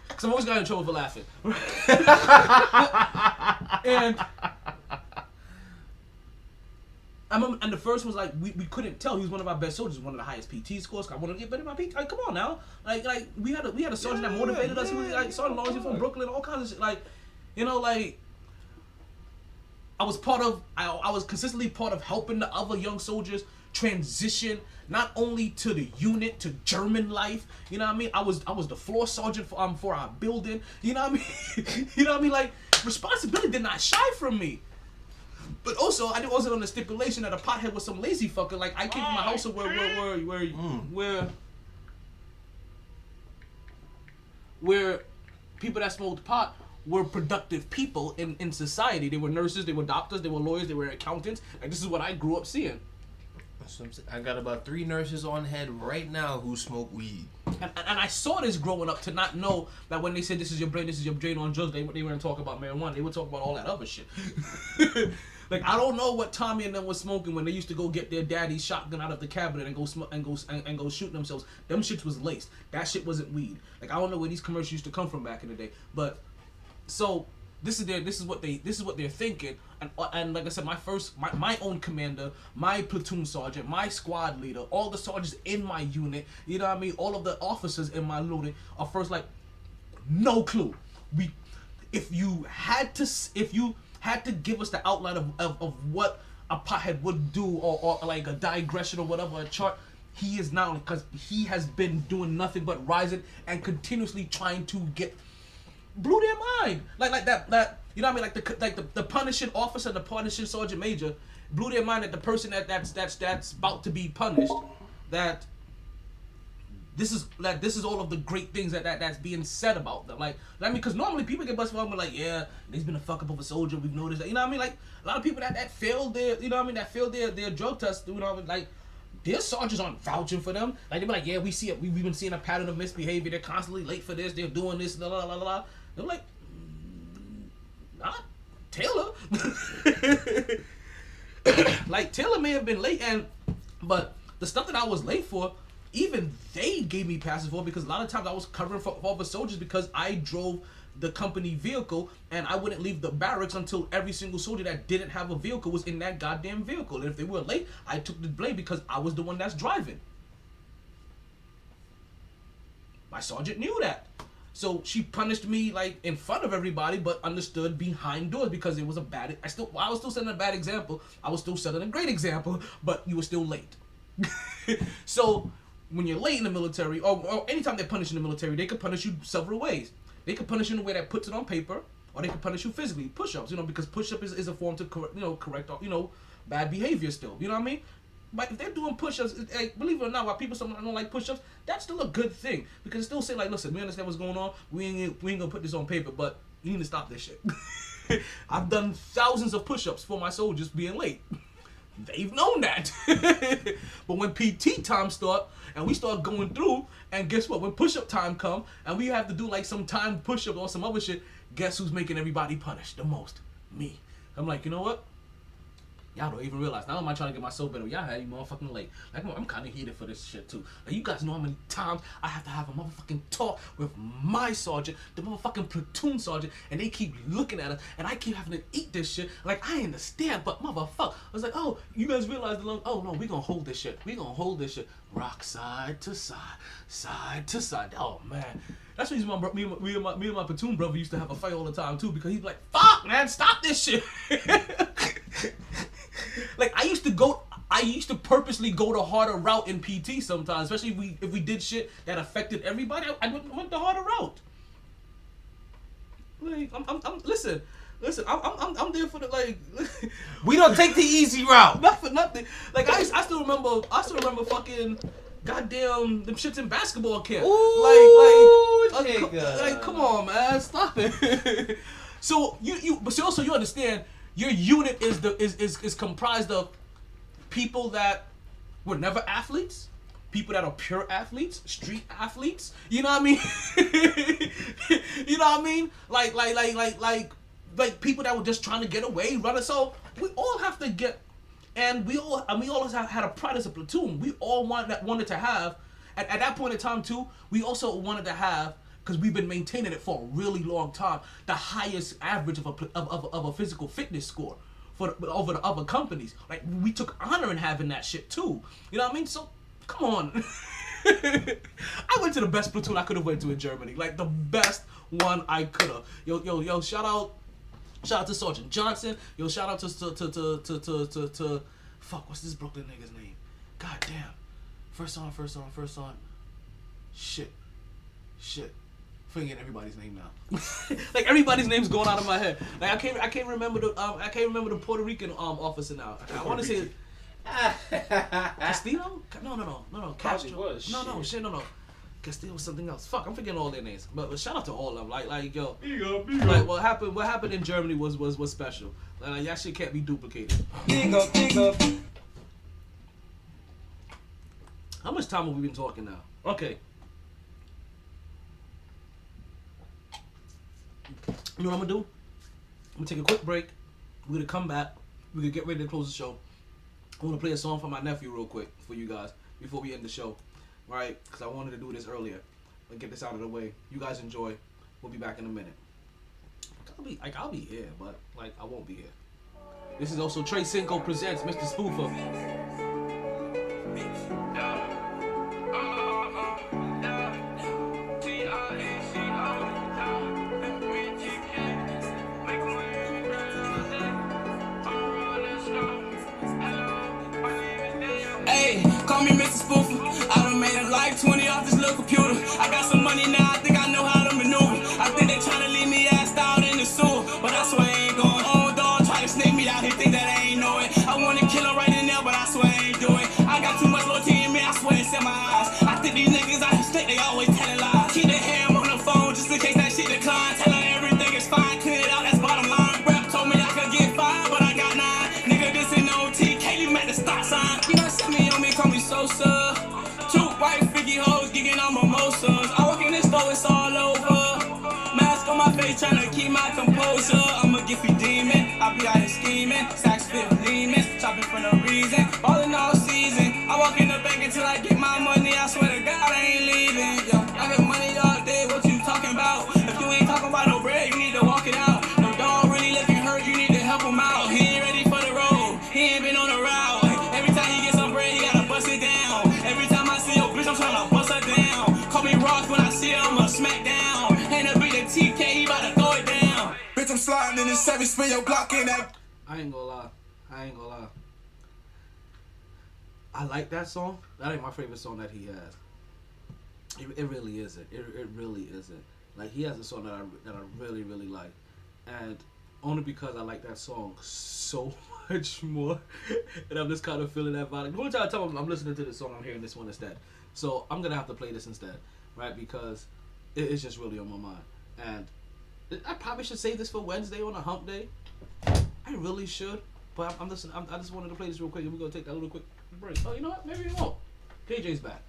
Because I'm always got in trouble for laughing. And the first was like, we couldn't tell he was one of our best soldiers, one of the highest PT scores. I wanted to get better in my PT. Like, come on now, like we had a sergeant that motivated us. He was like Sergeant Lawrence from Brooklyn, all kinds of shit. Like, you know, like I was consistently part of helping the other young soldiers transition not only to the unit, to German life. You know what I mean? I was the floor sergeant for our building. You know what I mean? You know what I mean? Like, responsibility did not shy from me. But also, I wasn't on the stipulation that a pothead was some lazy fucker. Like, I came from a house where people that smoked pot were productive people in society. They were nurses, they were doctors, they were lawyers, they were accountants. Like, this is what I grew up seeing. I got about 3 nurses on head right now who smoke weed. And I saw this growing up to not know that when they said this is your brain on drugs, they weren't talking about marijuana. They would talk about all that other shit. Like, I don't know what Tommy and them was smoking when they used to go get their daddy's shotgun out of the cabinet and go smoke and go shoot themselves. Them shits was laced. That shit wasn't weed. Like, I don't know where these commercials used to come from back in the day. But so this is what they're thinking. And like I said, my own commander, my platoon sergeant, my squad leader, all the sergeants in my unit, you know what I mean, all of the officers in my unit are first like, no clue. If you had to give us the outline of what a pothead would do, or like a digression or whatever, a chart, he is now, because he has been doing nothing but rising and continuously trying to blew their mind. Like that you know what I mean, like the punishing officer, the punishing sergeant major blew their mind that the person that's about to be punished, that this is all of the great things that's being said about them. Like, I mean, because normally people get busted up and like, yeah, he's been a fuck up of a soldier, we've noticed that. You know what I mean? Like, a lot of people that failed their, you know what I mean, that failed their drug test, you know what I mean? Like, their sergeants aren't vouching for them. Like, they be like, yeah, we see it, we've been seeing a pattern of misbehavior, they're constantly late for this, they're doing this, blah, blah, blah, blah. They're like, not Taylor. Like, Taylor may have been late, but the stuff that I was late for, even they gave me passes for, because a lot of times I was covering for other soldiers because I drove the company vehicle, and I wouldn't leave the barracks until every single soldier that didn't have a vehicle was in that goddamn vehicle. And if they were late, I took the blame because I was the one that's driving. My sergeant knew that. So she punished me like in front of everybody, but understood behind doors because it was a bad. I was still setting a bad example. I was still setting a great example, but you were still late. So when you're late in the military, or anytime they're punished in the military, they could punish you several ways. They could punish you in a way that puts it on paper, or they could punish you physically, push-ups. You know, because push-up is a form to correct bad behavior still. You know what I mean? But if they're doing push-ups, like, believe it or not, while people sometimes don't like push-ups, that's still a good thing. Because it still say, like, listen, we understand what's going on. We ain't gonna put this on paper, but you need to stop this shit. I've done thousands of push-ups for my soldiers being late. They've known that. But when PT time start, and we start going through, and guess what? When push-up time come, and we have to do, like, some timed push-up or some other shit, guess who's making everybody punished the most? Me. I'm like, you know what? Y'all don't even realize. Now I'm not trying to get myself better. Y'all had you motherfucking late. Like, I'm kind of heated for this shit, too. Like, you guys know how many times I have to have a motherfucking talk with my sergeant, the motherfucking platoon sergeant, and they keep looking at us, and I keep having to eat this shit. Like, I understand, but motherfucker. I was like, oh, you guys realize oh, no, we gonna hold this shit. We gonna hold this shit. Rock side to side, side to side. Oh, man. That's the reason me and my platoon brother used to have a fight all the time, too, because he'd be like, fuck, man, stop this shit. Like, I used to purposely go the harder route in PT sometimes, especially if we did shit that affected everybody. I went the harder route. Like, listen, I'm there for the, like. We don't take the easy route. Not for nothing. Like, I still remember fucking goddamn them shits in basketball camp. Ooh, like, come on, man, stop it. So but also you understand. Your unit is comprised of people that were never athletes, people that are pure athletes, street athletes. You know what I mean? You know what I mean? Like people that were just trying to get away, running. So we all have to get, and we always had a pride as a platoon. We all wanted to have, at that point in time too. We also wanted to have, because we've been maintaining it for a really long time, the highest average of a physical fitness score over the other companies. Like, we took honor in having that shit too. You know what I mean? So, come on. I went to the best platoon I could have went to in Germany. Like, the best one I could have. Yo, shout out Shout out to Sergeant Johnson. Yo, shout out to fuck, what's this Brooklyn nigga's name? God damn. First on. Shit. Forgetting everybody's name now. Like everybody's name's going out of my head. Like I can't remember the Puerto Rican officer now. I want to say Castillo? No. Castro. No. Castillo was something else. Fuck, I'm forgetting all their names. But shout out to all of them. Like yo. Like what happened in Germany was special. Like that shit can't be duplicated. Big up. How much time have we been talking now? Okay. You know what I'm gonna do? I'm gonna take a quick break. We're gonna come back. We're gonna get ready to close the show. I'm gonna play a song for my nephew real quick for you guys before we end the show. Right? Because I wanted to do this earlier. But get this out of the way. You guys enjoy. We'll be back in a minute. I'll be here, but I won't be here. This is also Trey Cinco presents Mr. Spoofer. Call me Mr. Spoofer. I done made a like 20 off this little computer. I got some money now, I think I know how to maneuver. I think they tryna leave me assed out in the sewer, but I swear I ain't going on, dog. Try to snake me out, he think that I ain't know it. I wanna kill him right in there, but I swear I ain't do it. I got too much loyalty in me, I swear it's in my eyes. I think these niggas out here slick, they always telling lies. Keep their ham on the phone just in case that shit decline. Tell her everything is fine, clear it out, that's bottom line. Rep told me I could get 5, but I got 9. Nigga, this ain't no T, can't leave me at the stop sign. You know, send me on me, call me Sosa. 2 white freaky hoes gigging on mimosas. I walk in this store, it's all over. Mask on my face, tryna keep my composure. I'm a Giffy demon, I be out here scheming. Sacks fit demons, chopping for no reason. Ballin' all season. I walk in the bank until I get my money. I swear to God, I ain't leaving. Yo, I got money all day, what you talking about? If you ain't talking about no bread, you need to walk it out. No dog really looking hurt, you need to help him out. He ain't ready for the road, he ain't been on the route. Every time he gets some bread, he gotta bust it down. Every time I see your bitch, I'm tryna bust her down. Call me Ross when I see her, I'ma smack down. Ain't a big TK, he bout to throw it down. Bitch, I'm sliding in this 7, spin your block in that. I ain't gonna lie. I like that song. That ain't my favorite song that he has. It really isn't. It really isn't. Like he has a song that I really like, and only because I like that song so much more, and I'm just kind of feeling that vibe. The only time I tell him I'm listening to this song, I'm hearing this one instead. So I'm gonna have to play this instead, right? Because it's just really on my mind, and I probably should save this for Wednesday on a hump day. I really should, but I just wanted to play this real quick, and we're gonna take that little quick break. Oh, you know what? Maybe we won't. KJ's back,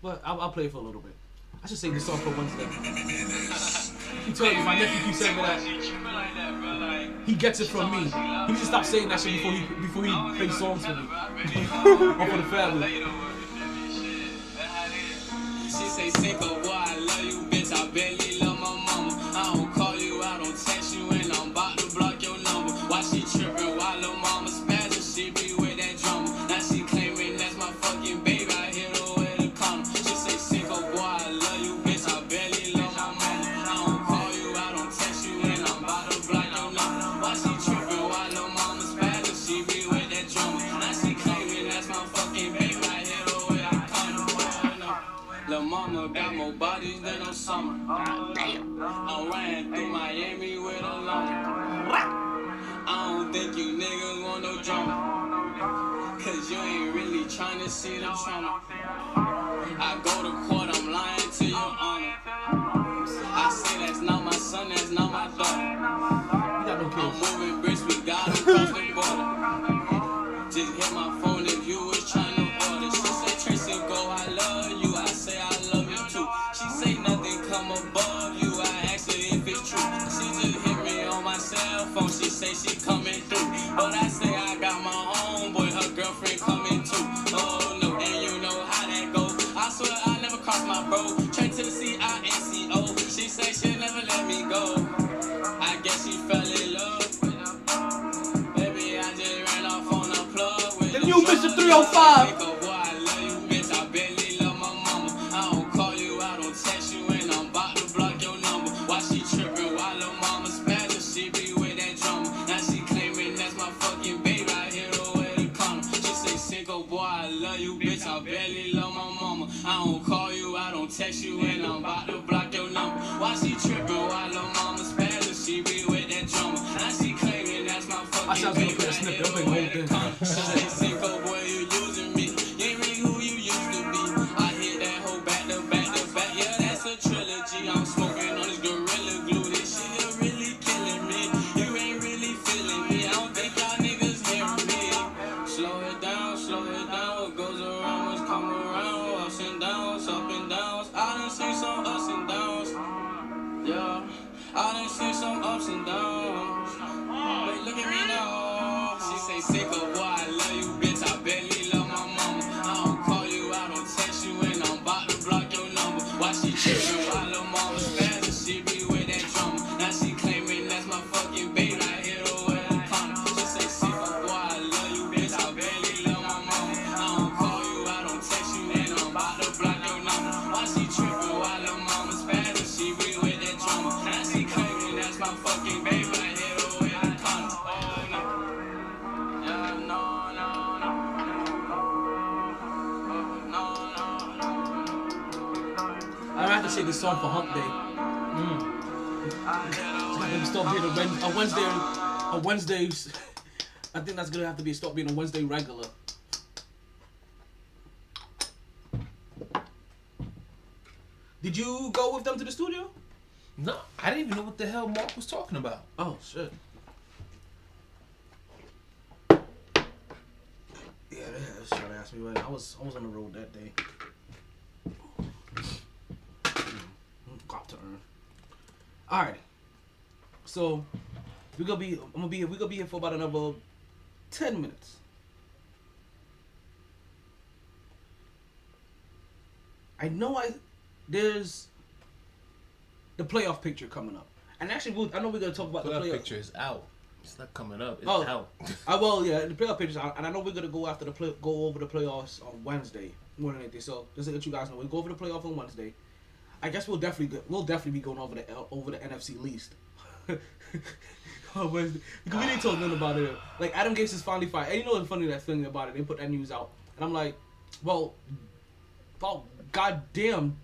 but I'll play it for a little bit. I should save this song for Wednesday. He told me, my nephew keeps saying that. He gets it from me. He needs to stop saying that shit before he plays songs for me. Or for the family. She say, Cinco, boy, I love you, bitch. I barely love my mama. I don't call you, I don't text you, and I'm about to block your number. Why she tripping? Why little mama spazzing? She be with that drama. Now she claiming that's my fucking baby. I hit her with a condom. She say, Cinco, boy, I love you, bitch. I barely love my mama. I don't call you, I don't text you, and I'm about to block your number. Why she tripping? Why little mama spazzing? She be with that drama. Now she claiming that's my fucking baby. I hit her with a condom. Lil' mama got more bodies than Osama. Damn. I'm riding through Miami with a llama. I don't think you niggas want no drama, cause you ain't really trying to see the trauma. I go to court, I'm lying to your honor. I say that's not my son, that's not my daughter. I'm moving bricks, we got to cross the border. Just hit my phone if you was trying to order. She say, Tracy, go, I love you. I say, I love you too. She say, nothing come above you. I ask her if it's true. She just hit me on my cell phone. She say she coming through. But I say, I got my homeboy, her girlfriend coming too. Oh, no, and you know how that go. I swear I never crossed my bro. Straight to the CINCO. She say she'll never let me go. I guess she fell in love. Baby, I just ran off on a plug with The new Mr. 305. Why she tripping? Why little mama spazzing? She be with that drama. I said I was gonna play a snippet. I'm playing the whole thing. Sicko boy, you using me. You ain't really who you used to be. I hit that whole back to back to back. Yeah, that's a trilogy. I'm smoking on this gorilla glue. This shit really killing me. You ain't really feeling me. I don't think y'all niggas hearing me. Slow it down, slow it down. What goes around must come around. Ups and downs, up and downs. I done seen some ups and downs. Yeah, I done seen some ups and downs. But look at me now. She say, sicko boy, I love you, bitch. I barely love my mama. I don't call you, I don't text you, and I'm about to block your number. Why she tripping? Why little mama spazzing? She be with that drama. Now she claiming that's my fucking baby. I hit her with a condom. She say, sicko boy, I love you, bitch. I barely love my mama. I don't call you, I don't text you, and I'm about to block your number. Why she tripping? Why little mama spazzing? She be with that drama. Now she claiming that's my fucking baby. I hit her with a condom. Oh no, yeah, no, no, no, no, no, I have to say this song for Hump Day. It's gonna start being a Wednesday. I think that's gonna have to be start being a Wednesday regular. Did you go with them to the studio? No, I didn't even know what the hell Mark was talking about. Oh shit. Yeah, they was trying to ask me when I was on the road that day. Got to earn. All right. So we're gonna be here for about another 10 minutes. I know there's the playoff picture coming up, and actually I know we're gonna talk about the playoff picture is out. It's not coming up. It's out. Well, yeah, the playoff picture's out, and I know we're gonna go over the playoffs on Wednesday more than anything. So just to let you guys know, we'll go over the playoff on Wednesday. I guess we'll definitely be going over the NFC least. On Wednesday. Because we didn't talk nothing about it. Like Adam Gase is finally fired. And you know what's funny that thing about it? They put that news out, and I'm like, well, goddamn.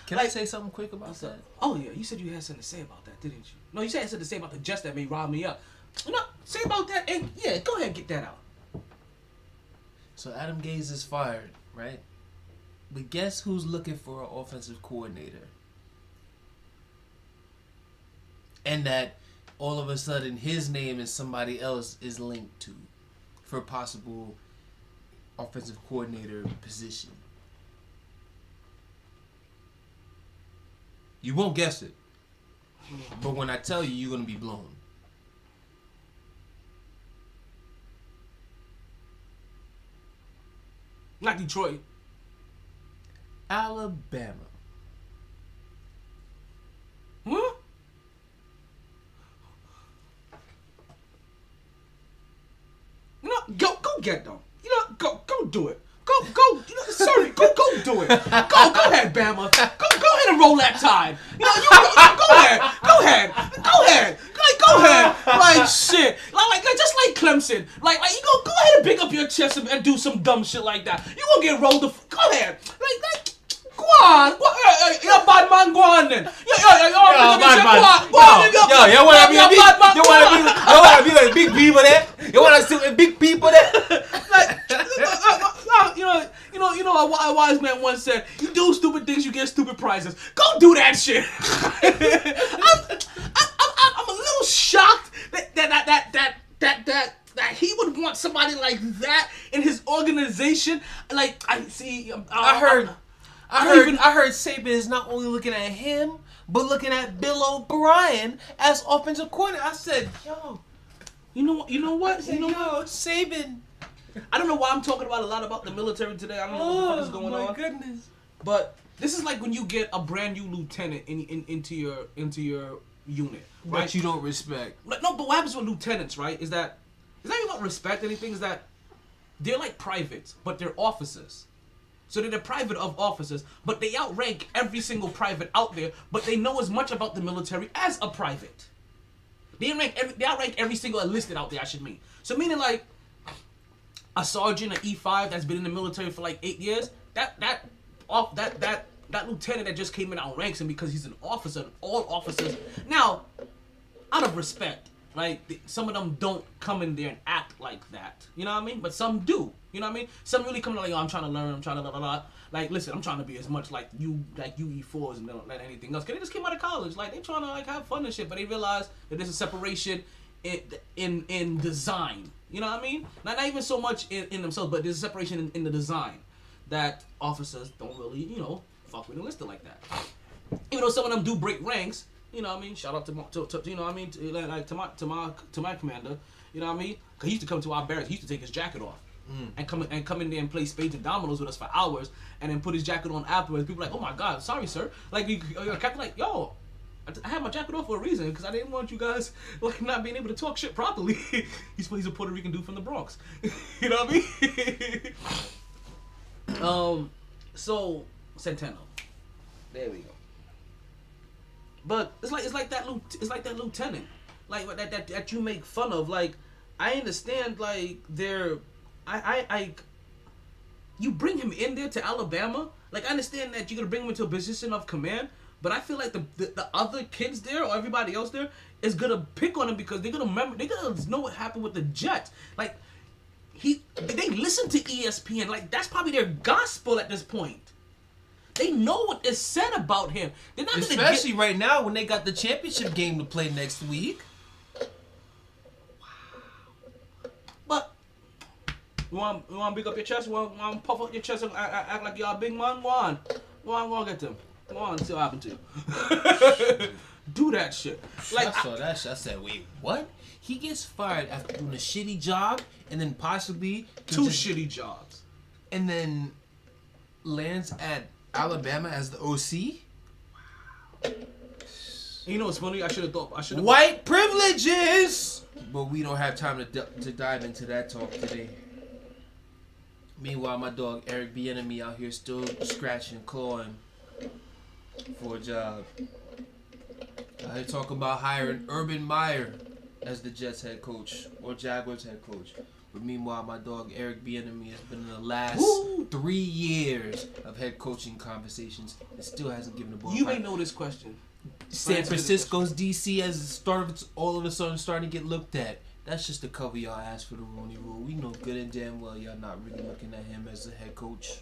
Can I say something quick about that? Oh yeah, you said you had something to say about that, didn't you? No, you said something to say about the Jets that may rile me up. No, say about that, and yeah, go ahead and get that out. So Adam Gase is fired, right? But guess who's looking for an offensive coordinator? And that all of a sudden his name and somebody else is linked to for possible offensive coordinator position. You won't guess it. But when I tell you, you're going to be blown. Not Detroit. Alabama. Huh? You know, go get them. You know, go do it. Go. You know, sorry, go do it. Go ahead, Bama. Go ahead and roll that tide. You know, go ahead. Go ahead. Like shit. Like just like Clemson. Like you go ahead and pick up your chest and do some dumb shit like that. You won't get rolled the. Go ahead. Like. Go on. You're a bad man. Go on then. You wanna be like big people there? You wanna sit with big people there? You know, a wise man once said, "You do stupid things, you get stupid prizes." Go do that shit. I'm a little shocked that he would want somebody like that in his organization. Like I heard Saban is not only looking at him, but looking at Bill O'Brien as offensive coordinator. I said, yo. You know what? Saban. I don't know why I'm talking a lot about the military today. I don't know what the fuck is going on. Oh my goodness. But this is like when you get a brand new lieutenant into your unit, right? That you don't respect. No, but what happens with lieutenants, right? Is that you don't respect anything? Is that they're like privates, but they're officers. So they're the private of officers, but they outrank every single private out there, but they know as much about the military as a private. They outrank every single enlisted out there, I should mean. So meaning like a sergeant, an E5 that's been in the military for like 8 years, that lieutenant that just came in outranks him because he's an officer, all officers. Now, out of respect, Like, some of them don't come in there and act like that. You know what I mean? But some do. You know what I mean? Some really come in like, yo, I'm trying to learn, I'm trying to blah, blah, blah. Like, listen, I'm trying to be as much like you E4s and don't let anything else. Cause they just came out of college. Like, they trying to like have fun and shit, but they realize that there's a separation in design. You know what I mean? Not even so much in themselves, but there's a separation in the design that officers don't really, you know, fuck with enlisted like that. Even though some of them do break ranks, you know what I mean? Shout out to you know what I mean? To my commander, you know what I mean? Cause he used to come to our barracks. He used to take his jacket off and come in there and play spades and dominoes with us for hours, and then put his jacket on afterwards. People like, oh my god, sorry sir. Like you're captain, like yo, I had my jacket off for a reason because I didn't want you guys like not being able to talk shit properly. He's a Puerto Rican dude from the Bronx. You know what I mean? So Centeno. There we go. But it's like that lieutenant, like that you make fun of. Like, I understand, like you bring him in there to Alabama. Like, I understand that you're gonna bring him into a position of command, but I feel like the other kids there or everybody else there is gonna pick on him because they're gonna know what happened with the Jets. Like, they listen to ESPN. Like, that's probably their gospel at this point. They know what is said about him. They're not especially right now when they got the championship game to play next week. But you want to big up your chest? You want to puff up your chest and act like you're a big man? Go on, get them. Go on, see what happened to you. Do that shit. Like, I saw that shit. I said, wait, what? He gets fired after doing a shitty job and then possibly shitty jobs, and then lands at Alabama as the OC. You know what's funny? I should have white privileges. But we don't have time to dive into that talk today. Meanwhile, my dog Eric Bieniemy out here still scratching, clawing for a job. Out here talking about hiring Urban Meyer as the Jets head coach or Jaguars head coach. But meanwhile, my dog Eric Bieniemy has been in the last 3 years of head coaching conversations and still hasn't given the ball. You may know this question. San Francisco's DC as all of a sudden starting to get looked at. That's just to cover y'all ass for the Rooney Rule. We know good and damn well y'all not really looking at him as a head coach.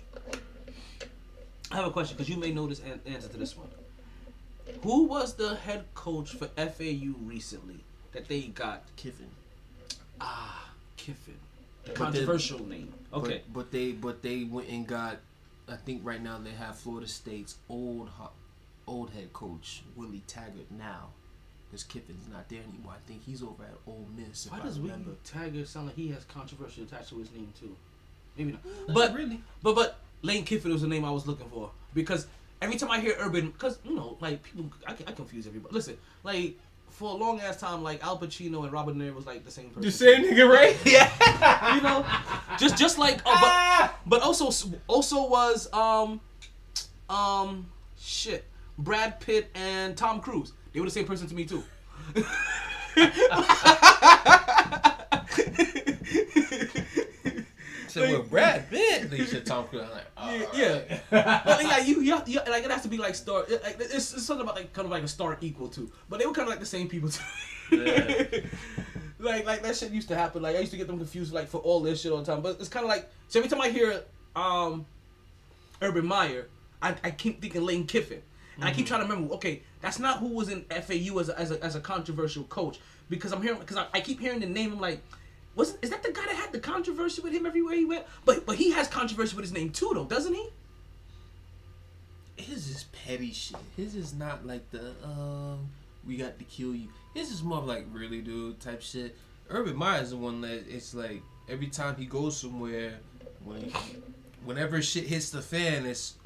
I have a question because you may know this answer to this one. Who was the head coach for FAU recently that they got? Kiffin. Kiffin. Controversial name. Okay. But they went and got. I think right now they have Florida State's old head coach Willie Taggart now, because Kiffin's not there anymore. I think he's over at Ole Miss. Why does Willie Taggart sound like he has controversy attached to his name too? Maybe not. But really. But Lane Kiffin was the name I was looking for because every time I hear Urban, because you know, like people, I confuse everybody. Listen, like. For a long ass time, like Al Pacino and Robert De Niro was like the same person. The same nigga, right? Yeah. You know, just like, but also was Brad Pitt and Tom Cruise. They were the same person to me too. So with Brad Pitt, they said Tom Cruise. I'm like, yeah. Well, yeah, you like it has to be like star. Like, it's something about like kind of like a star equal to. But they were kind of like the same people too. Yeah. like that shit used to happen. Like I used to get them confused like for all this shit all the time. But it's kind of like so every time I hear Urban Meyer, I keep thinking Lane Kiffin, and I keep trying to remember. Okay, that's not who was in FAU as a controversial coach because I keep hearing the name. I'm like. Is that the guy that had the controversy with him everywhere he went? But he has controversy with his name too, though, doesn't he? His is petty shit. His is not like the we got to kill you. His is more like really dude type shit. Urban Meyer is the one that it's like every time he goes somewhere, whenever shit hits the fan, it's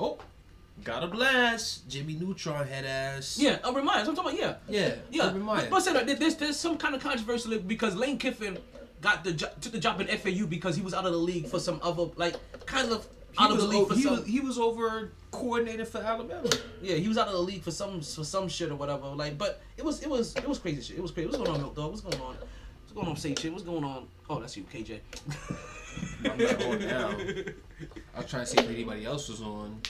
got a blast. Jimmy Neutron head ass. Yeah, Urban Meyer. I'm talking about yeah. Urban Meyer. But say that there's some kind of controversy because Lane Kiffin took the job in FAU because he was out of the league for some other He was over coordinator for Alabama. Yeah, he was out of the league for some shit or whatever. Like, but it was crazy shit. It was crazy. What's going on, Milk Dog? What's going on? What's going on, Say Shit? What's going on? Oh, that's you, KJ. I'm not on now. I was trying to see if anybody else was on.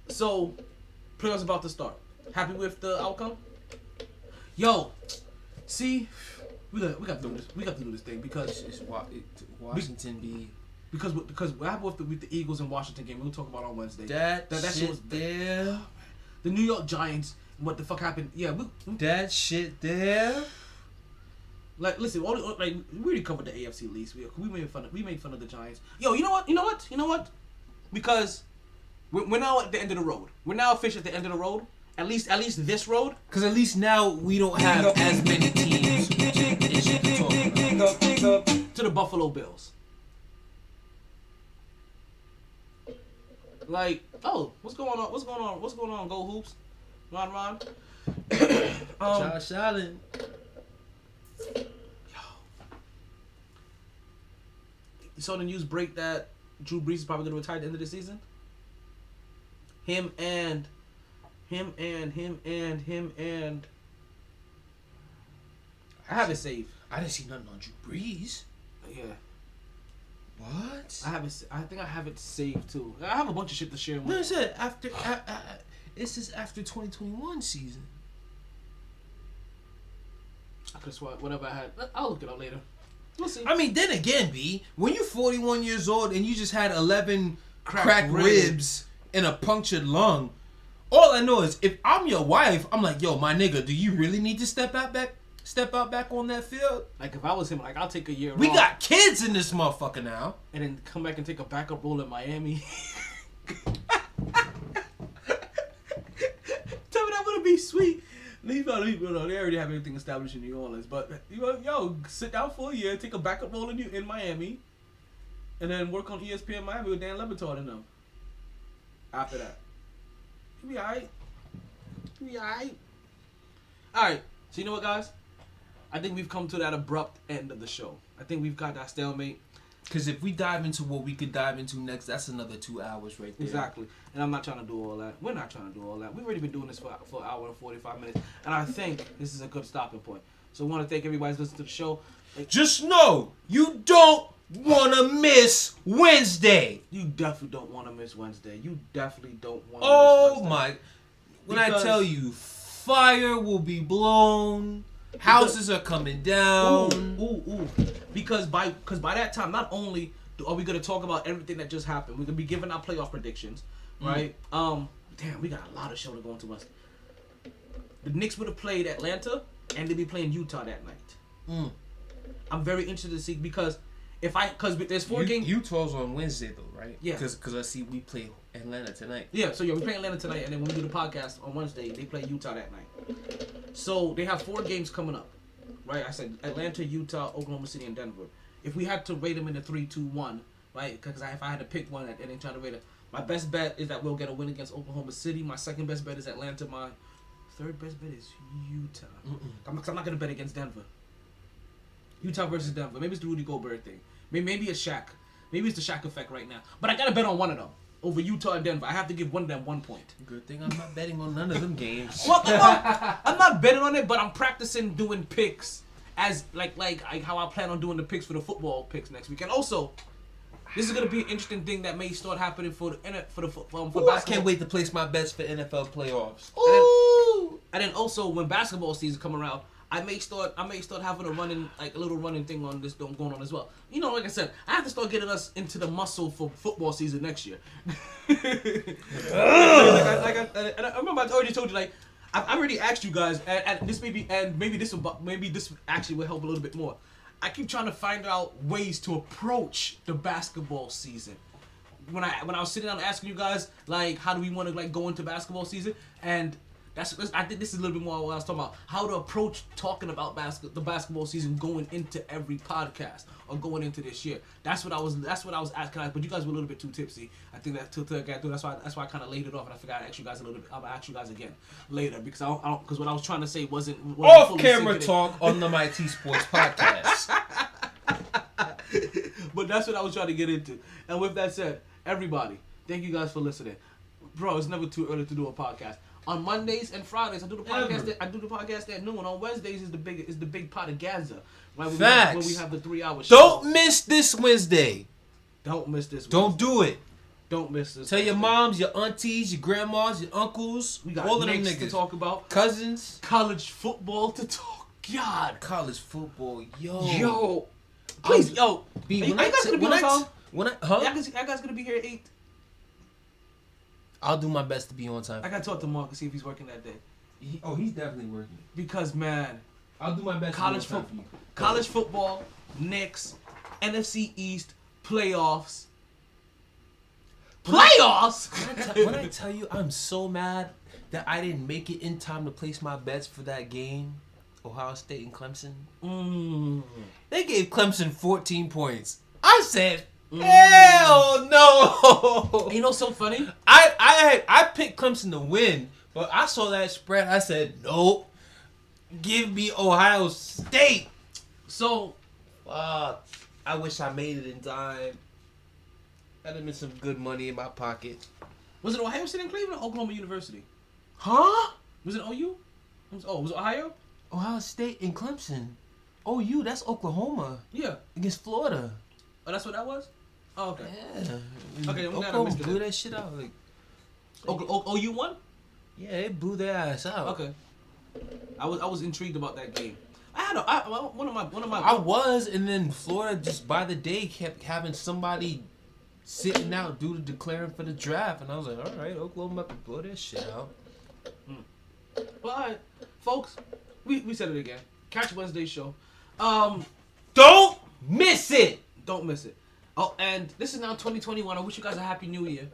So, playoffs about to start. Happy with the outcome? Yo, see, we got to do this. We got to do this thing because Washington be. Because what happened with the Eagles and Washington game, we'll talk about on Wednesday. That shit shit was there. The New York Giants. What the fuck happened? Yeah, that shit there. Like, listen, we already covered the AFC least. We made fun of the Giants. Yo, you know what? Because we're now at the end of the road. We're now officially at the end of the road. At least this road. Because at least now we don't have as many teams to talk about. To the Buffalo Bills. Like, oh, what's going on? Go Hoops. Ron. Josh Allen. You saw the news break that Drew Brees is probably going to retire at the end of the season? Him and I have it saved. I didn't see nothing on Drew Brees. Yeah. What? I think I have it saved too. I have a bunch of shit to share. No, I said after. This is after 2021 season. I could swear whatever I had. I'll look it up later. We'll see. I mean, then again, B, when you're 41 years old and you just had 11 cracked ribs and a punctured lung, all I know is if I'm your wife, I'm like, yo, my nigga, do you really need to step out back on that field? Like if I was him, like I'll take a year. We got kids in this motherfucker now, and then come back and take a backup role in Miami. Tell me that would be sweet. They already have everything established in New Orleans, but sit down for a year, take a backup role in Miami, and then work on ESPN Miami with Dan Le Batard and them. After that, you'll be alright. Alright, so you know what, guys? I think we've come to that abrupt end of the show. I think we've got that stalemate. Because if we dive into what we could dive into next, that's another 2 hours right there. Exactly. And I'm not trying to do all that. We're not trying to do all that. We've already been doing this for an hour and 45 minutes. And I think this is a good stopping point. So I want to thank everybody who's listening to the show. Just know, you don't want to miss Wednesday. You definitely don't want to miss Wednesday. You definitely don't want to miss Wednesday. My. When I tell you, fire will be blown. Houses are coming down. Ooh. Because by that time, not only are we gonna talk about everything that just happened, we're gonna be giving our playoff predictions, right? Damn, we got a lot of show to go into. The Knicks would have played Atlanta, and they'd be playing Utah that night. I'm very interested to see because there's 4 games. Utah's on Wednesday though, right? Yeah. Because I see we play Atlanta tonight. Yeah, so we play Atlanta tonight, and then when we do the podcast on Wednesday, they play Utah that night. So they have 4 games coming up, right? I said Atlanta, Utah, Oklahoma City, and Denver. If we had to rate them in a 3-2-1, right? Because if I had to pick one and then try to rate it, my best bet is that we'll get a win against Oklahoma City. My second best bet is Atlanta. My third best bet is Utah. I'm not going to bet against Denver. Utah versus Denver. Maybe it's the Rudy Gobert thing. Maybe it's Shaq. Maybe it's the Shaq effect right now. But I got to bet on one of them. Over Utah and Denver. I have to give one of them 1 point. Good thing I'm not betting on none of them games. Well, I'm not betting on it, but I'm practicing doing picks as like how I plan on doing the picks for the football picks next week. And also, this is gonna be an interesting thing that may start happening for basketball. I can't wait to place my bets for NFL playoffs. And then also when basketball season come around, I may start having a little running thing on this going on as well. You know, like I said, I have to start getting us into the muscle for football season next year. I remember I already told you, like, I've already asked you guys, and maybe this actually will help a little bit more. I keep trying to find out ways to approach the basketball season. When I was sitting down asking you guys, like, how do we want to like go into basketball season, and I think this is a little bit more what I was talking about. How to approach talking about the basketball season going into every podcast or going into this year. That's what I was asking. But you guys were a little bit too tipsy. I think that to get through. That's why I kind of laid it off, and I forgot to ask you guys a little bit. I'm gonna ask you guys again later because because what I was trying to say wasn't off camera talk on the MyT Sports Podcast. But that's what I was trying to get into. And with that said, everybody, thank you guys for listening. Bro, it's never too early to do a podcast. On Mondays and Fridays, I do the podcast at noon. On Wednesdays is the big pot of Gaza. Right? Facts. When we have the 3-hour show. Don't miss this Wednesday. Don't miss this. Don't do it. Don't miss this. Tell your moms, your aunties, your grandmas, your uncles. We got all of them Knicks niggas to talk about. Cousins. College football to talk. God. College football. Yo. Please, yo. B, Are you guys gonna be on time? Huh? Y'all guys gonna be here at 8? I'll do my best to be on time. I gotta talk to Mark and see if he's working that day. He's definitely working. Because, man, I'll do my best. College football, Knicks, NFC East, playoffs. Playoffs? When I tell you, I'm so mad that I didn't make it in time to place my bets for that game, Ohio State and Clemson. They gave Clemson 14 points. I said, hell no. You know what's so funny? I picked Clemson to win, but I saw that spread. I said, nope. Give me Ohio State. So, I wish I made it in time. That'd have been some good money in my pocket. was it Ohio State and Cleveland or Oklahoma University? Huh? Was it OU? Was it Ohio? Ohio State and Clemson. OU, that's Oklahoma. Yeah. Against Florida. Oh, that's what that was? Oh, okay. Yeah. Okay, I'm glad I Oklahoma missed it. blew that shit out. Like, OU won? yeah, they blew their ass out. Okay. I was intrigued about that game. One of my. I was, and then Florida just by the day kept having somebody sitting out due to declaring for the draft, and I was like, all right, Oklahoma about to blow their shit out. Well, all right, folks, we said it again. Catch Wednesday's show. Don't miss it. Don't miss it. Oh, and this is now 2021. I wish you guys a happy new year.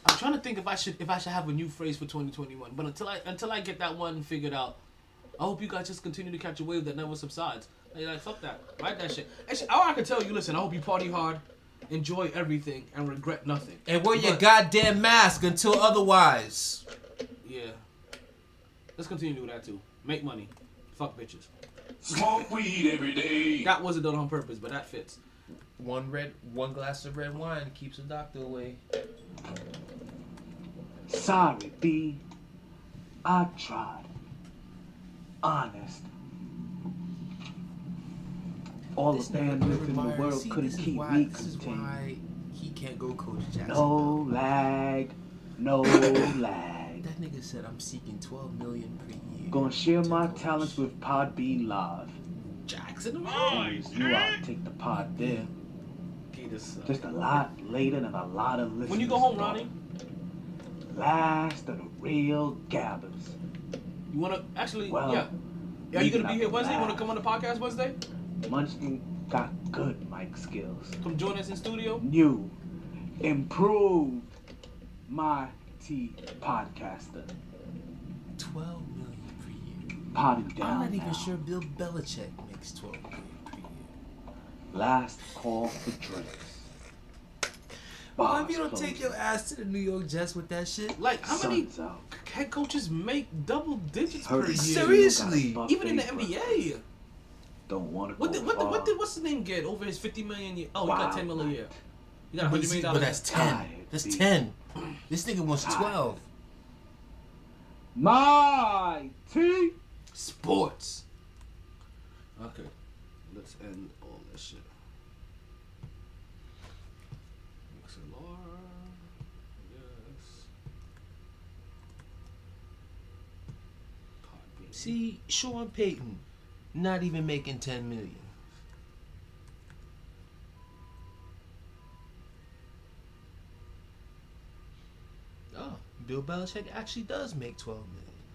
I'm trying to think if I should have a new phrase for 2021, but until I get that one figured out, I hope you guys just continue to catch a wave that never subsides. Like fuck that, write that shit. Actually, all I can tell you, listen, I hope you party hard, enjoy everything, and regret nothing. And wear your goddamn mask until otherwise. Yeah. Let's continue to do that too. Make money. Fuck bitches. Smoke weed every day. That wasn't done on purpose, but that fits. One glass of red wine keeps the doctor away. Sorry, B. I tried. Honest. All the bandwidth in the world couldn't keep me This is contained. why he can't go coach Jackson. No lag, no lag. That nigga said I'm seeking $12 million per year. Gonna share to my coach talents with Podbean Live. Jackson. You ought to take the pod there. Just a lot later than a lot of listeners. When you go home, Ronnie? Last of the real gabbers. You wanna actually? Well, yeah. Are you gonna be not here Wednesday? You wanna last. come on the podcast Wednesday? Munchkin got good mic skills. Come join us in studio. New, improved MyT Podcaster. $12 million per year. Potty down I'm not even now. sure Bill Belichick makes $12 million per year. Last call for drinks. Why if you don't Bars take your ass to the New York Jets with that shit? Like how many Sun's out. head coaches make double digits Heard per year? you Seriously? got a Even in the buffet, NBA. Don't want to What go did far. what's the name get over his $50 million year? Oh, he got Wild $10 million a year. You got $100 But, million. but that's 10. Tired, That's B. 10. This nigga wants 12. MyT Sports. Okay, let's end all this shit. XLR. Yes. Podbean. See, Sean Payton, not even making $10 million. Oh, Bill Belichick actually does make $12 million.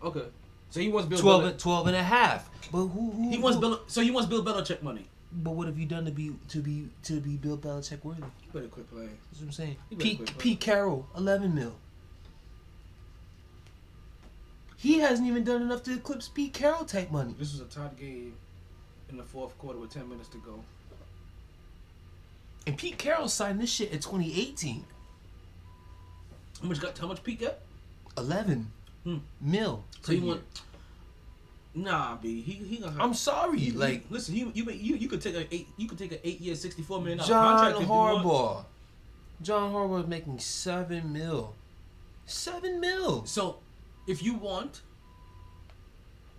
Okay, so he wants Bill. 12 and a half. But who He wants Bill. So he wants Bill Belichick money. But what have you done to be Bill Belichick worthy? You better quit playing. That's what I'm saying. You better quit Pete Carroll, $11 million. He hasn't even done enough to eclipse Pete Carroll type money. This was a tight game in the fourth quarter with 10 minutes to go. And Pete Carroll signed this shit in 2018. How much Pete get? 11 mil. So you want? Nah, B. He gonna. I'm sorry, like listen, you could take an 8-year, $64 million John contract if you want. Harbaugh. John Harbaugh is making $7 million. $7 million. So, if you want,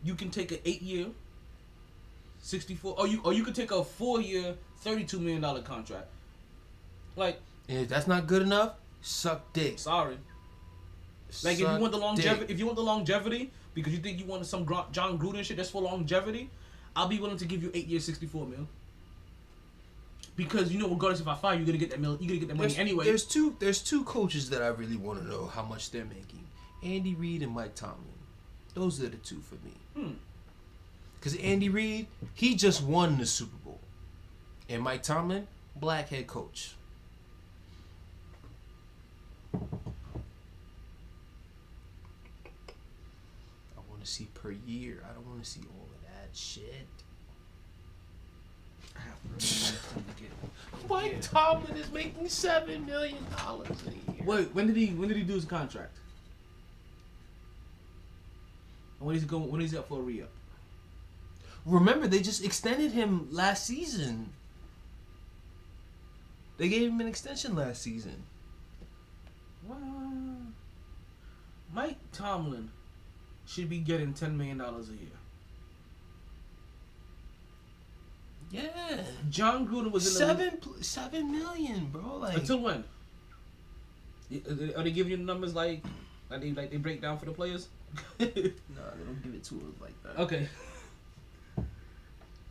you can take an 8-year, 64, or you could take a 4-year, $32 million contract. Like, And if that's not good enough, suck dick. Sorry. Like, if you want the longevity, because you think you want some John Gruden shit that's for longevity, I'll be willing to give you 8 years, $64 million. Because you know, regardless if I fire, you're gonna get that money anyway. There's two coaches that I really want to know how much they're making: Andy Reid and Mike Tomlin. Those are the two for me. Because Andy Reid, he just won the Super Bowl, and Mike Tomlin, black head coach. To see per year. I don't want to see all of that shit. Mike Tomlin is making $7 million a year. Wait, when did he do his contract? And when is he up for a re-up? Remember, they just extended him last season. They gave him an extension last season. What? Mike Tomlin should be getting $10 million a year. Yeah. John Gruden was in the $7 million, bro. Like, until when? Are they giving you the numbers like they break down for the players? No, they don't give it to us like that. Okay.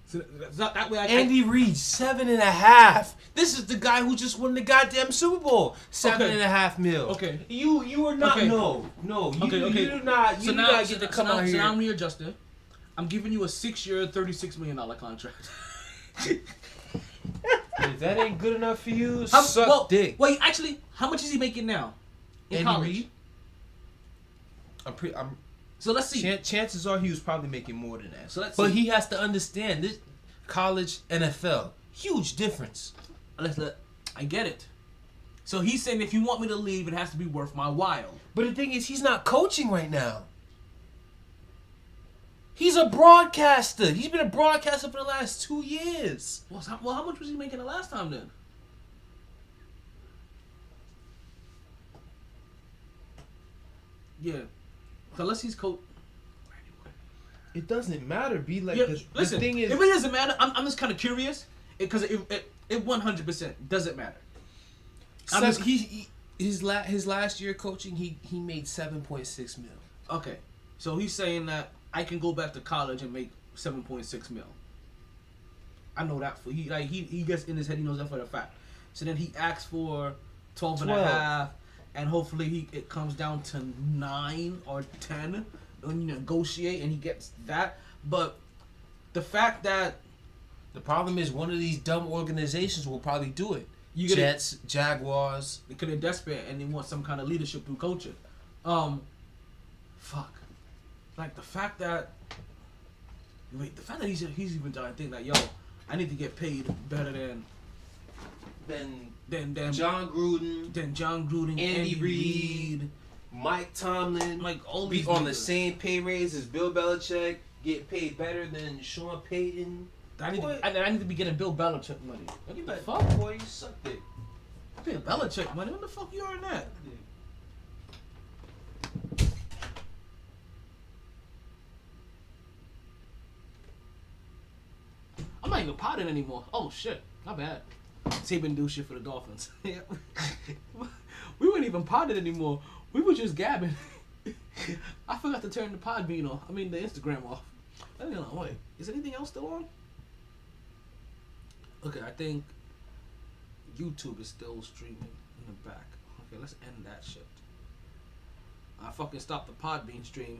So that way Andy Reid, 7.5. This is the guy who just won the goddamn Super Bowl. $7.5 million. Okay. You are not. Okay. No. You do not. You do not get to come out here. So now I'm readjusting. I'm giving you a 6-year, $36 million contract. If that ain't good enough for you, suck dick. Wait, actually, how much is he making now? In college? So let's see. Chances are he was probably making more than that. So let's but see. he has to understand this: college, NFL, huge difference. I get it. So he's saying if you want me to leave, it has to be worth my while. But the thing is, he's not coaching right now. He's a broadcaster. He's been a broadcaster for the last 2 years. Well, how much was he making the last time then? Yeah. So unless he's coach. It doesn't matter, B. Like, Yeah, the listen, thing is, it really doesn't matter. I'm just kind of curious because it 100% doesn't matter. His last year coaching, he made $7.6 million. Okay, so he's saying that I can go back to college and make $7.6 million. I know that for he gets in his head, he knows that for the fact. So then he asks for 12.5, and hopefully it comes down to 9 or 10 when you negotiate and he gets that. But the fact that the problem is one of these dumb organizations will probably do it. Jets, Jaguars. Because they're desperate and they want some kind of leadership through coaching. Fuck. Like the fact that he's even trying to think like, yo, I need to get paid better than John Gruden, Andy Reid, Mike Tomlin, like all these be on niggas. the same pay raise as Bill Belichick, get paid better than Sean Payton. I need to be getting Bill Belichick money. What the fuck? Boy, you suck it. Bill Belichick money? What the fuck you earn that? I'm not even potting anymore. Oh shit, not bad. Saban do shit for the Dolphins. We weren't even potted anymore. We were just gabbing. I forgot to turn the Podbean off. I mean the Instagram off. I don't know. Wait, is anything else still on? Okay, I think YouTube is still streaming in the back. Okay, let's end that shit. I fucking stopped the Podbean stream